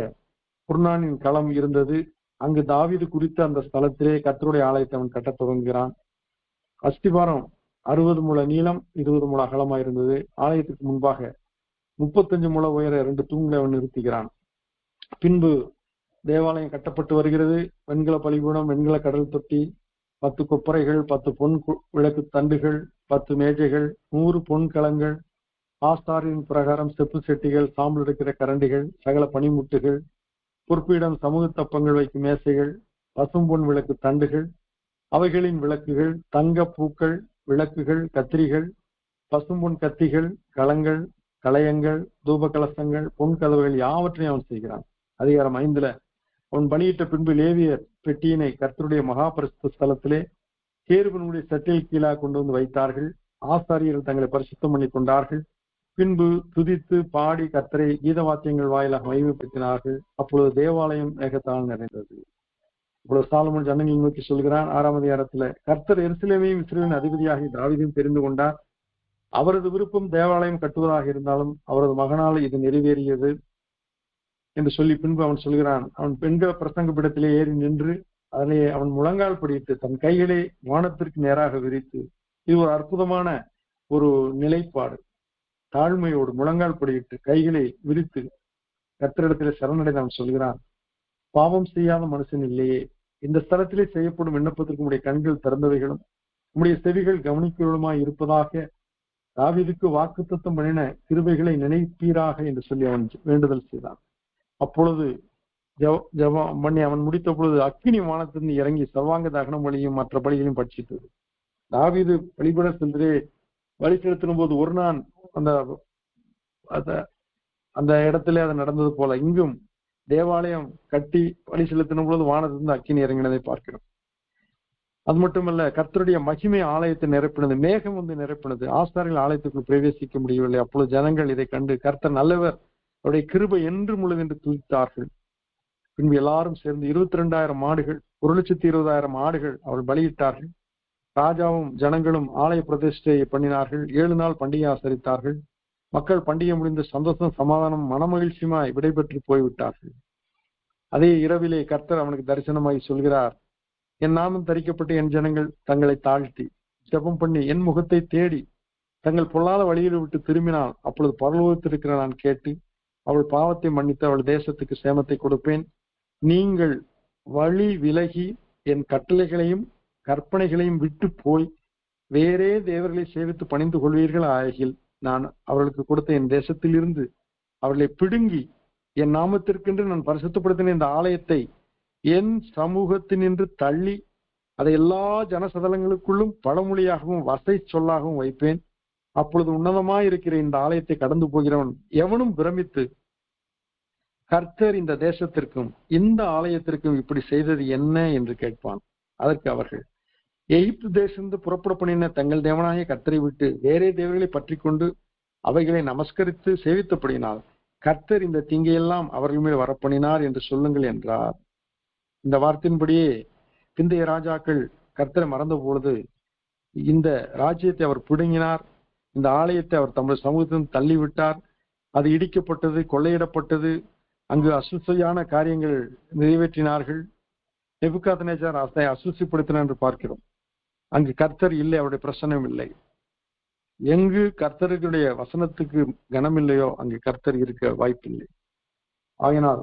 புர்னானின் களம் இருந்தது. அங்கு தாவீது குறித்த அந்த ஸ்தலத்திலே கர்த்தருடைய ஆலயத்தை அவன் கட்டத் தொடங்குகிறான். அஸ்திபாரம் 60 முழ நீளம், 20 முழ அகலமாக இருந்தது. ஆலயத்துக்கு முன்பாக 35 முழ உயர 2 தூண்களை அவன் நிறுத்துகிறான். பின்பு தேவாலயம் கட்டப்பட்டு வருகிறது. வெண்கல பலிபீடம், வெண்கல கடல் தொட்டி, 10 கொப்பரைகள், 10 பொன் விளக்கு தண்டுகள், 10 மேஜைகள், 100 பொன் கலங்கள், ஆஸ்தாரின் பிரகாரம் செப்பு செட்டிகள், சாம்பல் எடுக்கிற கரண்டிகள், சகல பனிமுட்டுகள், பொற்பீடம், சமூக தப்பங்கள் வைக்கும் மேசைகள், பசும்பொன் விளக்கு தண்டுகள், அவைகளின் விளக்குகள், தங்க பூக்கள், விளக்குகள், கத்திரிகள், பசும்பொன் கத்திகள், களங்கள், களையங்கள், தூப கலசங்கள், பொன் கதவுகள் யாவற்றையும் அவன் செய்கிறான். அதிகாரம் 5 அவன் பணியிட்ட பின்பு லேவியர் பெட்டியினை கர்த்தருடைய மகா பரிசுத்த ஸ்தலத்திலே கேருபனுடைய சட்டில் கீழாக கொண்டு வந்து வைத்தார்கள். ஆசாரியர்கள் தங்களை பரிசுத்தம் பண்ணி கொண்டார்கள். பின்பு துதித்து பாடி கர்த்தரை கீத வாத்தியங்கள் வாயிலாக மகிமைப்படுத்தினார்கள். அப்பொழுது தேவாலயம் மேகத்தால் நிறைந்தது. இப்பொழுது சாலமோன் ஜனங்களை நோக்கி சொல்கிறான். 6ஆம் அதிகாரத்துல கர்த்தர் எருசலேமையும் இஸ்ரவேலின் அதிபதியாகி தாவீதையும் தெரிந்து கொண்டார். அவரது விருப்பம் தேவாலயம் கட்டுவதாக இருந்தாலும் அவரது மகனால் இது நிறைவேறியது என்று சொல்லி பின்பு அவன் சொல்கிறான். அவன் பெண்கள் பிரசங்க பீடத்திலே ஏறி நின்று அதனை அவன் முழங்கால் படித்து தன் கைகளை வானத்திற்கு நேராக விரித்து, இது ஒரு அற்புதமான ஒரு நிலைப்பாடு. தாழ்மையோடு முழங்கால் படியிட்டு கைகளை விரித்து கர்த்தரிடத்திலே சரணடைந்து அவன் சொல்கிறான், பாவம் செய்யாத மனுஷன் இல்லையே, இந்த ஸ்தலத்திலே செய்யப்படும் விண்ணப்பத்திற்கு உடைய கண்கள் திறந்தவைகளும் உடைய செவிகள் கவனிக்கிறவளுமாய் இருப்பதாக தாவீதுக்கு வாக்குத்தத்தம் பண்ணின கிருபைகளை நினைப்பீராக என்று சொல்லி அவன் வேண்டுதல் செய்தான். அப்பொழுது ஜெபம் பண்ணி அவன் முடித்த பொழுது அக்கினி வானத்திலிருந்து இறங்கி சர்வாங்க தகனம் வழியும் மற்ற பலிகளையும் பட்சித்தது. தாவீது வழிபட சென்றே வழி செலுத்தும் போது ஒரு நாள் அந்த இடத்துல அது நடந்தது போல இங்கும் தேவாலயம் கட்டி வழி செலுத்தின பொழுது வானத்திலிருந்து அக்கினி இறங்கினதை பார்க்கிறோம். அது மட்டுமல்ல, கர்த்தருடைய மகிமை ஆலயத்தை நிரப்பினது, மேகம் வந்து நிரப்பினது. ஆசாரியர்கள் ஆலயத்துக்குள் பிரவேசிக்க முடியவில்லை. அப்பொழுது ஜனங்கள் இதை கண்டு கர்த்தர் நல்லவர், அவருடைய கிருபை என்று முழுது என்று துதித்தார்கள். பின்பு எல்லாரும் சேர்ந்து 22,000 மாடுகள் 1,20,000 ஆடுகள் அவர்கள் பலியிட்டார்கள். ராஜாவும் ஜனங்களும் ஆலய பிரதிஷ்டையை பண்ணினார்கள். 7 நாள் பண்டிகை ஆசரித்தார்கள். மக்கள் பண்டிகை முடிந்த சந்தோஷம், சமாதானம், மனமகிழ்ச்சியுமாய் விடைபெற்று போய்விட்டார்கள். அதே இரவிலே கர்த்தர் அவனுக்கு தரிசனமாய் சொல்கிறார், என் நாமம் தரிக்கப்பட்டு என் ஜனங்கள் தங்களை தாழ்த்தி ஜெபம் பண்ணி என் முகத்தை தேடி தங்கள் பொல்லாத வழியில் விட்டு திரும்பினால், அப்பொழுது பரலோகத்திற்கிற நான் கேட்டு அவள் பாவத்தை மன்னித்து அவள் தேசத்துக்கு சேமத்தை கொடுப்பேன். நீங்கள் வழி விலகி என் கட்டளைகளையும் கற்பனைகளையும் விட்டு போய் வேறே தேவர்களை சேவித்து பணிந்து கொள்வீர்கள் ஆகில், நான் அவர்களுக்கு கொடுத்த என் தேசத்தில் இருந்து அவர்களை பிடுங்கி என் நாமத்திற்கென்று நான் பரிசுத்தப்படுத்தின இந்த ஆலயத்தை என் சமூகத்தினின்று தள்ளி அதை எல்லா ஜனசதலங்களுக்குள்ளும் பழமொழியாகவும் வசை சொல்லாகவும் வைப்பேன். அப்பொழுது உன்னதமாயிருக்கிற இந்த ஆலயத்தை கடந்து போகிறவன் எவனும் பிரமித்து, கர்த்தர் இந்த தேசத்திற்கும் இந்த ஆலயத்திற்கும் இப்படி செய்தது என்ன என்று கேட்பான். அதற்கு அவர்கள், எகிப்து தேசத்து புறப்பட பண்ணின தங்கள் தேவனாகிய கர்த்தரை விட்டு வேறே தேவர்களை பற்றி கொண்டு அவைகளை நமஸ்கரித்து சேவித்தபடியினால் கர்த்தர் இந்த தீங்கையெல்லாம் அவர்கள் மேல் வரப்பண்ணினார் என்று சொல்லுங்கள் என்றார். இந்த வார்த்தையின்படியே பிந்தைய ராஜாக்கள் கர்த்தரை மறந்த பொழுது இந்த ராஜ்யத்தை அவர் பிடுங்கினார். இந்த ஆலயத்தை அவர் தமது சமூகத்திலிருந்து தள்ளிவிட்டார். அது இடிக்கப்பட்டது, கொள்ளையிடப்பட்டது. அங்கு அசுசியான காரியங்கள் நிறைவேற்றினார்கள். நெபுகாத்நேச்சார் அதை அசுசிப்படுத்தினார் என்று பார்க்கிறோம். அங்கு கர்த்தர் இல்லை, அவருடைய பிரசன்னம் இல்லை. எங்கு கர்த்தருடைய வசனத்துக்கு கனம் இல்லையோ அங்கு கர்த்தர் இருக்க வாய்ப்பில்லை. ஆகினால்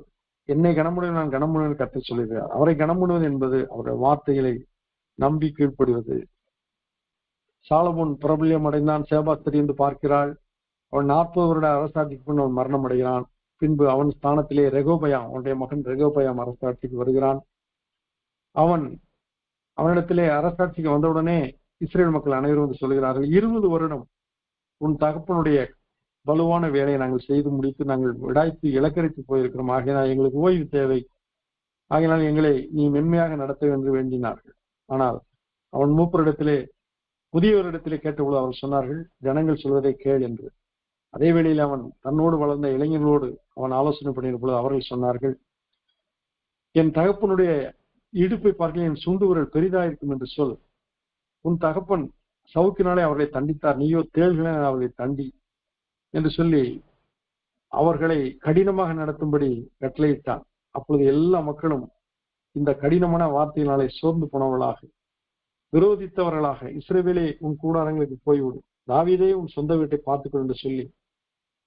என்னை கனமுடன் நான் கனமுடன் கர்த்தர் சொல்லுகிறார். அவரை கனமுடுவது என்பது அவருடைய வார்த்தைகளை நம்பி கீழ்ப்படுவது. சாலமோன் பிரபல்யம் அடைந்தான், சேபாஸ்திரி என்று பார்க்கிறாள். அவன் 40 வருட அரசாட்சிக்கு பின் அவன் மரணம் அடைகிறான். பின்பு அவன் ஸ்தானத்திலே ரெகோபயாம், அவனுடைய மகன் ரெகோபயாம் அரசாட்சிக்கு வருகிறான். அவனிடத்திலே அரசாட்சிக்கு வந்தவுடனே இஸ்ரேல் மக்கள் அனைவரும் வந்து சொல்கிறார்கள், 20 வருடம் உன் தகப்பனுடைய வலுவான வேலையை நாங்கள் செய்து முடித்து நாங்கள் விடாய்த்து இலக்கரித்து போயிருக்கிறோம். ஆகையினால் எங்களுக்கு ஓய்வு தேவை. ஆகையினால் எங்களை நீ மென்மையாக நடத்த என்று வேண்டினார்கள். ஆனால் அவன் மூப்பரிடத்திலே புதியவரிடத்திலே கேட்டபொழுது அவர் சொன்னார்கள், ஜனங்கள் சொல்வதை கேள் என்று. அதே வேளையில் அவன் தன்னோடு வளர்ந்த இளைஞர்களோடு அவன் ஆலோசனை பண்ணின பொழுது அவர்கள் சொன்னார்கள், என் தகப்பனுடைய இடுப்பை பார்க்க என் சுண்டு விரல் பெரிதாயிருக்கும் என்று சொல். உன் தகப்பன் சவுக்கினாலே அவர்களை தண்டித்தார், நீயோ தேள்களை அவர்களை தண்டி என்று சொல்லி அவர்களை கடினமாக நடத்தும்படி கட்டளையிட்டான். அப்பொழுது எல்லா மக்களும் இந்த கடினமான வார்த்தையினாலே சோர்ந்து போனவர்களாக, விரோதித்தவர்களாக, இஸ்ரவேலே உன் கூடாரங்களுக்கு போய்விடும், தாவீதே உன் சொந்த வீட்டை பார்த்துக்கொள் என்று சொல்லி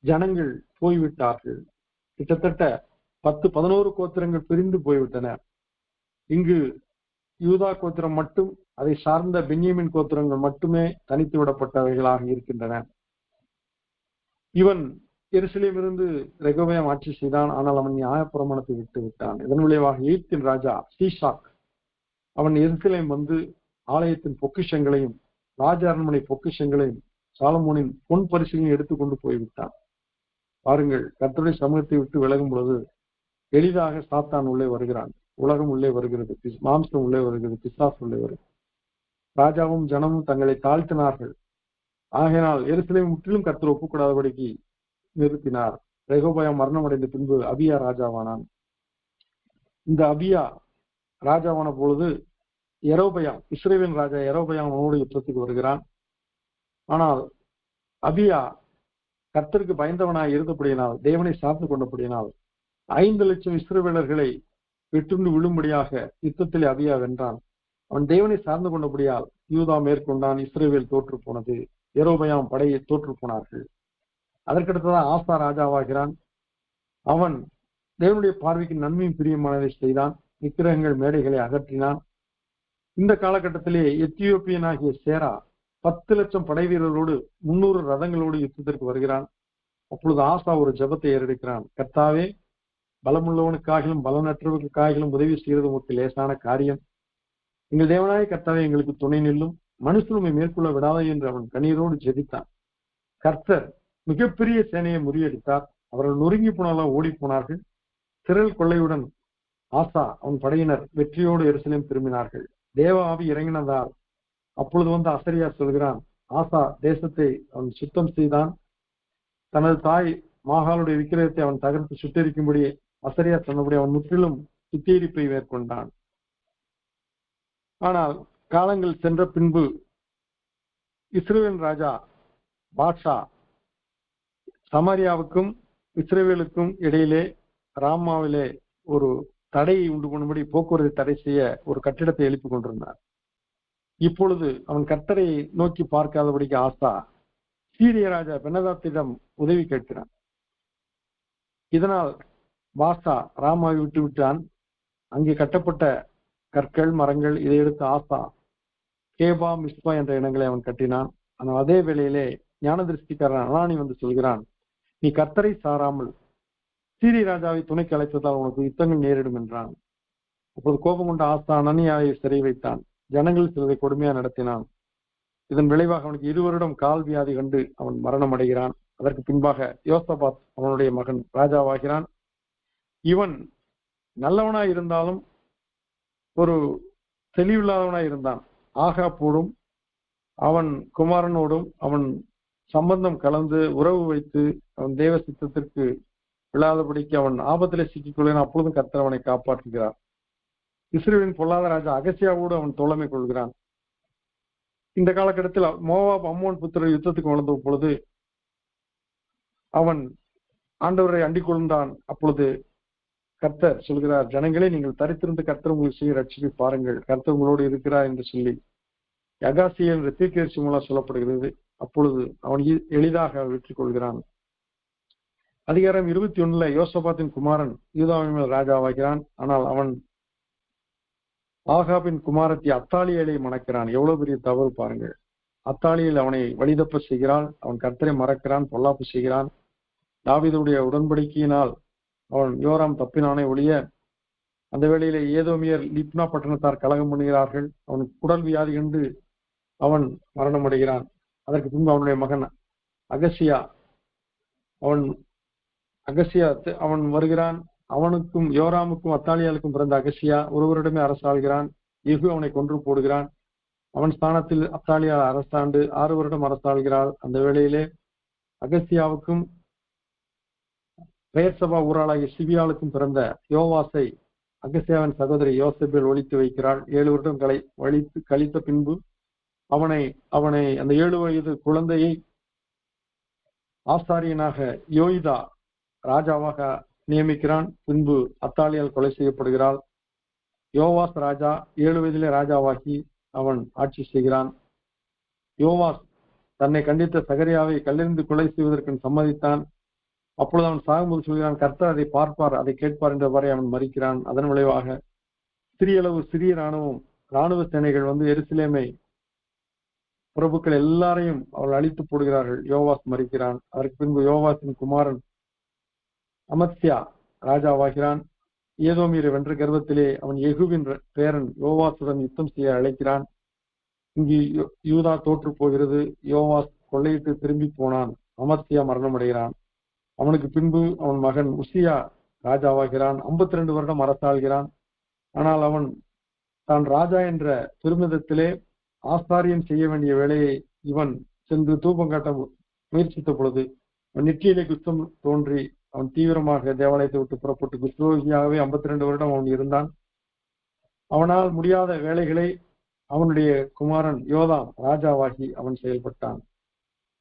ஜனங்கள் போய்விட்டார்கள். கிட்டத்தட்ட 10-11 கோத்திரங்கள் பிரிந்து போய்விட்டன. இங்கு யூதா கோத்திரம் மட்டும், அதை சார்ந்த பென்யமின் கோத்திரங்கள் மட்டுமே தனித்து விடப்பட்டவைகளாக இருக்கின்றன. இவன் எருசலேமிலிருந்து ரெகோபயாம் ஆட்சி செய்தான். ஆனால் அவன் நியாயப்பிரமாணத்தை விட்டு விட்டான். இதன் விளைவாக எகிப்தின் ராஜா சீஷாக் அவன் எருசலேம் வந்து ஆலயத்தின் பொக்கிஷங்களையும் ராஜ அரண்மனை பொக்கிஷங்களையும் சாலமோனின் பொன் பரிசையும் எடுத்துக்கொண்டு போய்விட்டான். பாருங்கள், கர்த்தருடைய சமூகத்தை விட்டு விலகும் பொழுது எளிதாக சாத்தான் உள்ளே வருகிறான். உலகம் உள்ளே வருகிறது, மாம்சம் உள்ளே வருகிறது, பிசாசு உள்ளே வருகிறது. ராஜாவும் ஜனமும் தங்களை தாழ்த்தினார்கள். ஆகையினால் எருசலேம் முற்றிலும் கர்த்தர் ஒப்புக்கூடாதபடிக்கு நிறுத்தினார். ரெகோபயாம் மரணம் அடைந்த பின்பு அபியா ராஜாவானான். இந்த அபியா ராஜாவான பொழுது யெரொபெயாம், இஸ்ரவேல் ராஜா யெரொபெயாம் அவனோடு யுத்தத்துக்கு வருகிறான். ஆனால் அபியா கர்த்தருக்கு பயந்தவனாய் இருந்தபடியினால், தேவனை சார்ந்து கொண்டபடியினால் 5 லட்சம் இஸ்ரவேலர்களை வெட்டுண்டு விழும்படியாக யுத்தத்திலே அபியா வென்றான். அவன் தேவனை சார்ந்து கொண்டபடியால் யூதா மேற்கொண்டான். இஸ்ரவேல் தோற்று போனது. யெரொபெயாம் படையை தோற்று போனார்கள். அதற்கடுத்ததான் ஆசா ராஜாவாகிறான். அவன் தேவனுடைய பார்வைக்கு நன்மையும் பிரியமானதை செய்தான். விக்கிரகங்கள் மேடைகளை அகற்றினான். இந்த காலகட்டத்திலே எத்தியோப்பியனாகிய சேரா 10 லட்சம் படை வீரர்களோடு 300 ரதங்களோடு யுத்தத்திற்கு வருகிறான். அப்பொழுது ஆசா ஒரு ஜெபத்தை ஏறெடுக்கிறான். கர்த்தாவே, பலமுள்ளவனுக்காகிலும் பலனற்றவர்களுக்காகிலும் உதவி செய்வது உமக்கு லேசான காரியம். எங்கள் தேவனாய கர்த்தாவே, எங்களுக்கு துணை நில்லும், மனுஷனுமை மேற்கொள்ள விடாதே என்று அவன் கண்ணீரோடு ஜெபித்தான். கர்த்தர் மிகப்பெரிய சேனையை முறியடித்தார். அவர்கள் நொறுங்கி போனாலும் ஓடி போனார்கள். திரள் கொள்ளையுடன் ஆசா அவன் படையினர் வெற்றியோடு எருசலேம் திரும்பினார்கள். தேவ ஆவி இறங்கினதால் அப்பொழுது வந்து அசரியா சொல்கிறான், ஆசா தேசத்தை அவன் சுத்தம் செய்தான். தனது தாய் மாகாளுடைய விக்கிரகத்தை அவன் தகர்த்து சுட்டரிக்கும்படி அசரியா சொன்னபடி அவன் முற்றிலும் சுத்திகரிப்பை மேற்கொண்டான். ஆனால் காலங்கள் சென்ற பின்பு இஸ்ரவேல் ராஜா பாட்ஷா சமாரியாவுக்கும் இஸ்ரவேலுக்கும் இடையிலே ராமாவிலே ஒரு தடையை உண்டு பண்ணும்படி போக்குவரத்து தடை செய்ய ஒரு கட்டிடத்தை எழுப்பிக் கொண்டிருந்தார். இப்பொழுது அவன் கர்த்தரை நோக்கி பார்க்காதபடிக்கு ஆசா சீரிய ராஜா பெனதாத்திடம் உதவி கேட்கிறான். இதனால் பாஷா ராமாவை விட்டு விட்டான். அங்கே கட்டப்பட்ட கற்கள் மரங்கள் இதை எடுத்து ஆசா கேபா மிஸ்பா என்ற இடங்களை அவன் கட்டினான். ஆனால் அதே வேளையிலே ஞான திருஷ்டிக்காரன் அனானி வந்து சொல்கிறான், நீ கர்த்தரை சாராமல் சீரிய ராஜாவை துணைக்கு அழைத்ததால் உனக்கு யுத்தங்கள் நேரிடும் என்றான். அப்போது கோபம் கொண்ட ஆசா அனனியாவை சிறை வைத்தான். ஜனங்கள் சிலரை கொடுமையா நடத்தினான். இதன் விளைவாக அவனுக்கு 2 வருடம் கால் வியாதி கண்டு அவன் மரணம் அடைகிறான். அதற்கு பின்பாக யோசபாத் அவனுடைய மகன் ராஜாவாகிறான். இவன் நல்லவனாய் இருந்தாலும் ஒரு தெளிவில்லாதவனாய் இருந்தான். ஆகாப்போடும் அவன் குமாரனோடும் அவன் சம்பந்தம் கலந்து உறவு வைத்து அவன் தேவ சித்தத்திற்கு விழாதபடிக்கு அவன் ஆபத்திலே சிக்கிக்கொள்கிறான். அப்பொழுதும் கர்த்தர் அவனை காப்பாற்றுகிறார். இஸ்ரவேலின் பொல்லாத ராஜா அகசியாவோடு அவன் தோழமை கொள்கிறான். இந்த காலகட்டத்தில் மோவாப் அம்மோன் புத்திரர் யுத்தத்துக்கு வளர்ந்த பொழுது அவன் ஆண்டவரை அண்டிக் கொண்டான். அப்பொழுது கர்த்தர் சொல்கிறார், ஜனங்களே நீங்கள் தரித்திருந்து கர்த்தர் உங்களுக்கு செய்ய ரட்சிப்பை பாருங்கள், கர்த்தர் உங்களோடு இருக்கிறார் என்று சொல்லி யகாசியல் என்ற தீர்க்கதரிசி மூலம் சொல்லப்படுகிறது. அப்பொழுது அவன் எளிதாக வெற்றி கொள்கிறான். அதிகாரம் 21 யோசபாத்தின் குமாரன் யூதாவின் மேல் ராஜாவாகிறான். ஆனால் அவன் ஆகாபின் குமாரத்தி அத்தாலியலை மணக்கிறான். எவ்வளவு பெரிய தவறு பாருங்கள். அத்தாலியில் அவனை வழிதப்ப செய்கிறாள். அவன் கர்த்தரை மறக்கிறான், பொல்லாப்பு செய்கிறான். தாவீதுடைய உடன்படிக்கையினால் அவன் யோராம் தப்பினானே ஒழிய அந்த வேளையிலே ஏதோமியர் லிப்னா பட்டணத்தார் கலகம் பண்ணுகிறார்கள். அவன் குடல் வியாதி கண்டு அவன் மரணம் அடைகிறான். அதற்கு பின்பு அவனுடைய மகன் அகசியா அவன் வருகிறான். அவனுக்கும் யோராமுக்கும் அத்தாலியாளுக்கும் பிறந்த அகசியா ஒருவரிடமே அரசாள்கிறான். யெகூ அவனை கொன்று போடுகிறான். அவன் ஸ்தானத்தில் அத்தாலியா அரசாண்டு 6 வருடம் அரசாள்கிறாள். அந்த வேளையிலே அகசியாவுக்கும் பெயர்சபா ஊராளாகிய சிபியாளுக்கும் பிறந்த யோவாசை அகசியாவின் சகோதரி யோசேபேல் ஒழித்து வைக்கிறாள். 7 வருடம் கழித்த பின்பு அவனை அந்த 7 வயது குழந்தையை ஆசாரியனாக யோய்தா ராஜாவாக நியமிக்கிறான். பின்பு அத்தாலியால் கொலை செய்யப்படுகிறாள். யோவாஸ் ராஜா 7 வயதிலே ராஜாவாகி அவன் ஆட்சி செய்கிறான். யோவாஸ் தன்னை கண்டித்த சகரியாவை கல்லெறிந்து கொலை செய்வதற்கு சம்மதித்தான். அப்பொழுது அவன் சாகும்போது சொல்கிறான், கர்த்தர் அதை பார்ப்பார், அதை கேட்பார் என்றவரை அவன் மறிக்கிறான். அதன் விளைவாக சிறிய இராணுவ சேனைகள் வந்து எருசலேமை பிரபுக்கள் எல்லாரையும் அவர்கள் அழித்து போடுகிறார்கள். யோவாஸ் மறிக்கிறான். அதற்கு பின்பு யோவாசின் குமாரன் அமத்சியா ராஜாவாகிறான். ஏதோமியரை வென்ற கர்வத்திலே அவன் யெகூவின் பேரன் யோவாசுடன் யுத்தம் செய்ய அழைக்கிறான். இங்கு யூதா தோற்று போகிறது. யோவாஸ் கொள்ளையிட்டு திரும்பி போனான். அமத்சியா மரணம் அடைகிறான். அவனுக்கு பின்பு அவன் மகன் உசியா ராஜாவாகிறான். 52 வருடம் அரசாள்கிறான். ஆனால் அவன் தான் ராஜா என்ற பெருமிதத்திலே ஆசாரியன் செய்ய வேண்டிய வேலையை இவன் சென்று தூபம் காட்ட முயற்சித்த பொழுது அவன் நெற்றியிலே குஷ்டம் தோன்றி அவன் தீவிரமாக தேவாலயத்தை விட்டு புறப்பட்டு குஷ்டரோகியாகவே 52 வருடம் அவன் இருந்தான். அவனால் முடியாத வேலைகளை அவனுடைய குமாரன் யோதாம் ராஜாவாகி அவன் செயல்பட்டான்.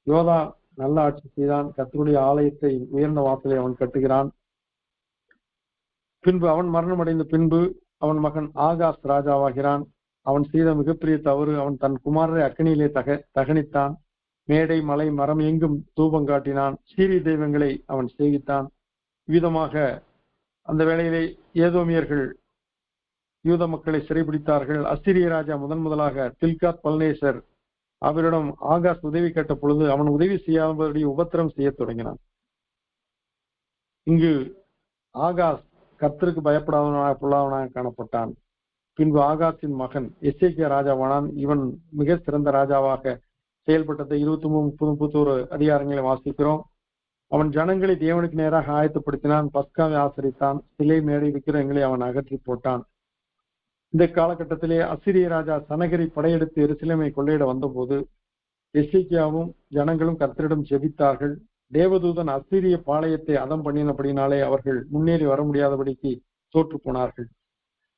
யோதா நல்ல ஆட்சி செய்தான். கர்த்தருடைய ஆலயத்தை உயர்ந்த வாசலை அவன் கட்டுகிறான். பின்பு அவன் மரணம் அடைந்த பின்பு அவன் மகன் ஆகாஸ் ராஜாவாகிறான். அவன் செய்த மிகப்பெரிய தவறு, அவன் தன் குமாரரை அக்கினியிலே தகனித்தான். மேடை மலை மரம் எங்கும் தூபம் காட்டினான். சீரிய தெய்வங்களை அவன் சேவித்தான். விதமாக அந்த வேளையிலே ஏதோமியர்கள் யூத மக்களை சிறைபிடித்தார்கள். அசிரிய ராஜா முதலாக தில்காத் பல்நேசர் அவரிடம் ஆகாஸ் உதவி கேட்ட பொழுது அவன் உதவி செய்யாதபடி உபத்திரம் செய்ய தொடங்கினான். இங்கு ஆகாஸ் கர்த்தருக்கு பயப்படாதவனாக பொல்லாதவனாக காணப்பட்டான். பின்பு ஆகாசின் மகன் எசேக்கியா ராஜாவானான். இவன் மிக சிறந்த ராஜாவாக செயல்பட்டதை 23, 30, 31 அதிகாரங்களை வாசிக்கிறோம். அவன் ஜனங்களை தேவனுக்கு நேராக ஆயத்தப்படுத்தினான். பஸ்காவை ஆசரித்தான். சிலை மேடை விக்கிரகங்களை அவன் அகற்றி போட்டான். இந்த காலகட்டத்திலே அசிரிய ராஜா சனகரி படையெடுத்து எருசலேமை கொள்ளையிட வந்தபோது எசேக்கியாவும் ஜனங்களும் கர்த்தரிடம் ஜெபித்தார்கள். தேவதூதன் அசிரிய பாளையத்தை அதம் பண்ணினபடினாலே அவர்கள் முன்னேறி வர முடியாதபடிக்கு தோற்று போனார்கள்.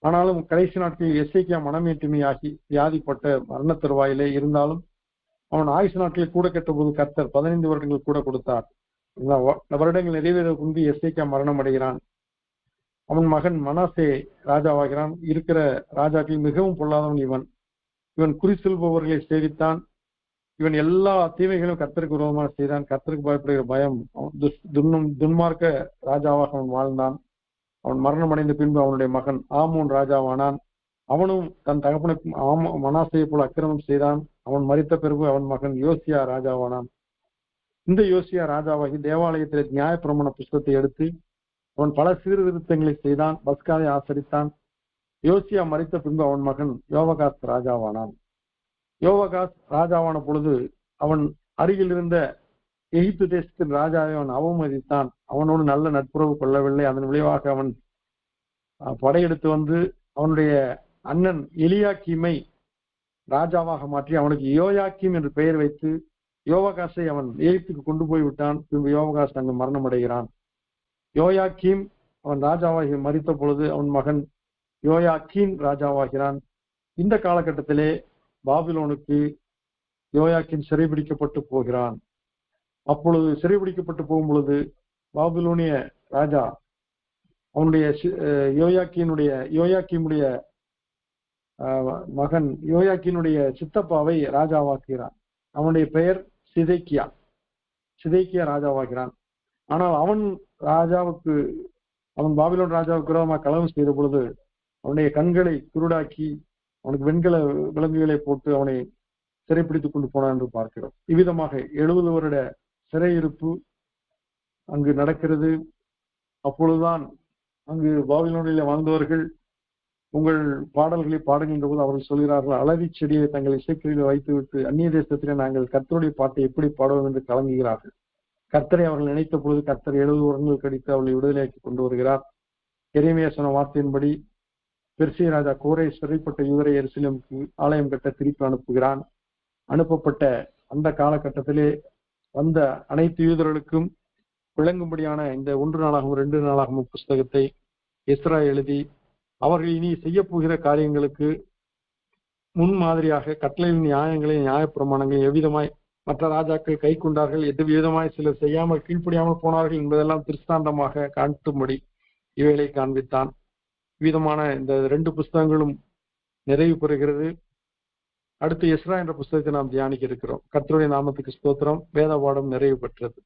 ஆனாலும் கடைசி நாட்களில் எசேக்கியா மனமேற்றுமையாகி வியாதிப்பட்ட மரண தருவாயிலே இருந்தாலும் அவன் ஆயுசு நாட்களில் கூட கெட்டபோது கர்த்தர் 15 வருடங்கள் கூட கொடுத்தார். வருடங்கள் நிறைவேற முன்பு எசேக்கியா மரணம் அடைகிறான். அவன் மகன் மனாசே ராஜாவாகிறான். இருக்கிற ராஜாக்கள் மிகவும் பொல்லாதவன் இவன். இவன் குறி சொல்பவர்களை சேவித்தான். இவன் எல்லா தீமைகளும் கர்த்தருக்கு விரோதமாக செய்தான். கர்த்தருக்கு பயப்படுகிற பயம் துன்மார்க்க ராஜாவாக அவன் வாழ்ந்தான். அவன் மரணம் அடைந்த பின்பு அவனுடைய மகன் ஆமோன் ராஜாவானான். அவனும் தன் தகப்பனை மனாசையை போல அக்கிரமம் செய்தான். அவன் மரித்த பிறகு அவன் மகன் யோசியா ராஜாவானான். இந்த யோசியா ராஜாவாகி தேவாலயத்தில் நியாயப்பிரமாண புஸ்தகத்தை எடுத்து அவன் பல சீர்திருத்தங்களை செய்தான். பஸ்காவை ஆசரித்தான். யோசியா மரித்த பின்பு அவன் மகன் யோவகாஸ் ராஜாவானான். யோவகாஸ் ராஜாவான பொழுது அவன் அருகில் இருந்த எகிப்து தேசத்தின் ராஜாவை அவன் அவமதித்தான். அவனோடு நல்ல நட்புறவு கொள்ளவில்லை. அதன் விளைவாக அவன் படையெடுத்து வந்து அவனுடைய அண்ணன் எலியாக்கீமை ராஜாவாக மாற்றி அவனுக்கு யோயாக்கீம் என்று பெயர் வைத்து யோவகாசை அவன் எகிப்துக்கு கொண்டு போய் விட்டான். பின்பு யோவகாஸ் அங்கு மரணம் அடைகிறான். யோயாக்கீம் அவன் ராஜாவாகி மரித்த பொழுது அவன் மகன் யோயாக்கீன் ராஜாவாகிறான். இந்த காலகட்டத்திலே பாபிலோனுக்கு யோயாக்கீன் சிறைபிடிக்கப்பட்டு போகிறான். அப்பொழுது சிறைபிடிக்கப்பட்டு போகும் பொழுது பாபிலோனிய ராஜா அவனுடைய யோயாக்கீமுடைய மகன் யோயாக்கீனுடைய சித்தப்பாவை ராஜாவாக்குகிறான். அவனுடைய பெயர் சிதேக்கியா ராஜாவாகிறான். ஆனால் அவன் பாபிலோன் ராஜாவுக்கு விரோதமாக கலகம் செய்த பொழுது அவனுடைய கண்களை குருடாக்கி அவனுக்கு வெண்கல விலங்குகளை போட்டு அவனை சிறைப்பிடித்துக் கொண்டு போனான் என்று பார்க்கிறோம். இவ்விதமாக 70 வருட சிறையிருப்பு அங்கு நடக்கிறது. அப்பொழுதுதான் அங்கு பாபிலோனில் வாழ்ந்தவர்கள் உங்கள் பாடல்களை பாடுகின்ற போது அவர்கள் சொல்கிறார்கள், அலரி செடியை தங்கள் இசைக்கருவியில் வைத்துவிட்டு அந்நிய தேசத்திலே நாங்கள் கர்த்தருடைய பாட்டை எப்படி பாடுவோம் என்று கலங்குகிறார்கள். கர்த்தரை அவர்கள் நினைத்த பொழுது கர்த்தர் 70 வருடங்கள் கழித்து அவர்களை விடுதலையாக்கி கொண்டு வருகிறார். எரேமியா சொன்ன வார்த்தையின்படி பெர்சிய ராஜா கோரேஸ் சிறைப்பட்ட யூதரை எருசலேமுக்கு ஆலயம் கட்ட திருப்பி அனுப்புகிறான். அனுப்பப்பட்ட அந்த காலகட்டத்திலே வந்த அனைத்து யூதர்களுக்கும் விளங்கும்படியான இந்த 1 நாளாகவும் 2 நாளாகவும் புஸ்தகத்தை எஸ்ரா எழுதி அவர்கள் இனி செய்ய போகிற காரியங்களுக்கு முன்மாதிரியாக கட்டளையின் நியாயங்களை நியாயப்பிரமாணங்களை எவ்விதமாய் மற்ற ராஜாக்கள் கை கொண்டார்கள், எது விதமாய் சிலர் செய்யாமல் கீழ்ப்படியாமல் போனார்கள் என்பதெல்லாம் திருஷ்டாந்தமாக காட்டும்படி இவைகளை காண்பித்தான். விதமான இந்த 2 புஸ்தகங்களும் நிறைவு பெறுகிறது. அடுத்து எஸ்ரா என்ற புஸ்தகத்தை நாம் தியானிக்க இருக்கிறோம். கர்த்தருடைய நாமத்துக்கு ஸ்தோத்திரம். வேத பாடம் நிறைவு பெற்றது.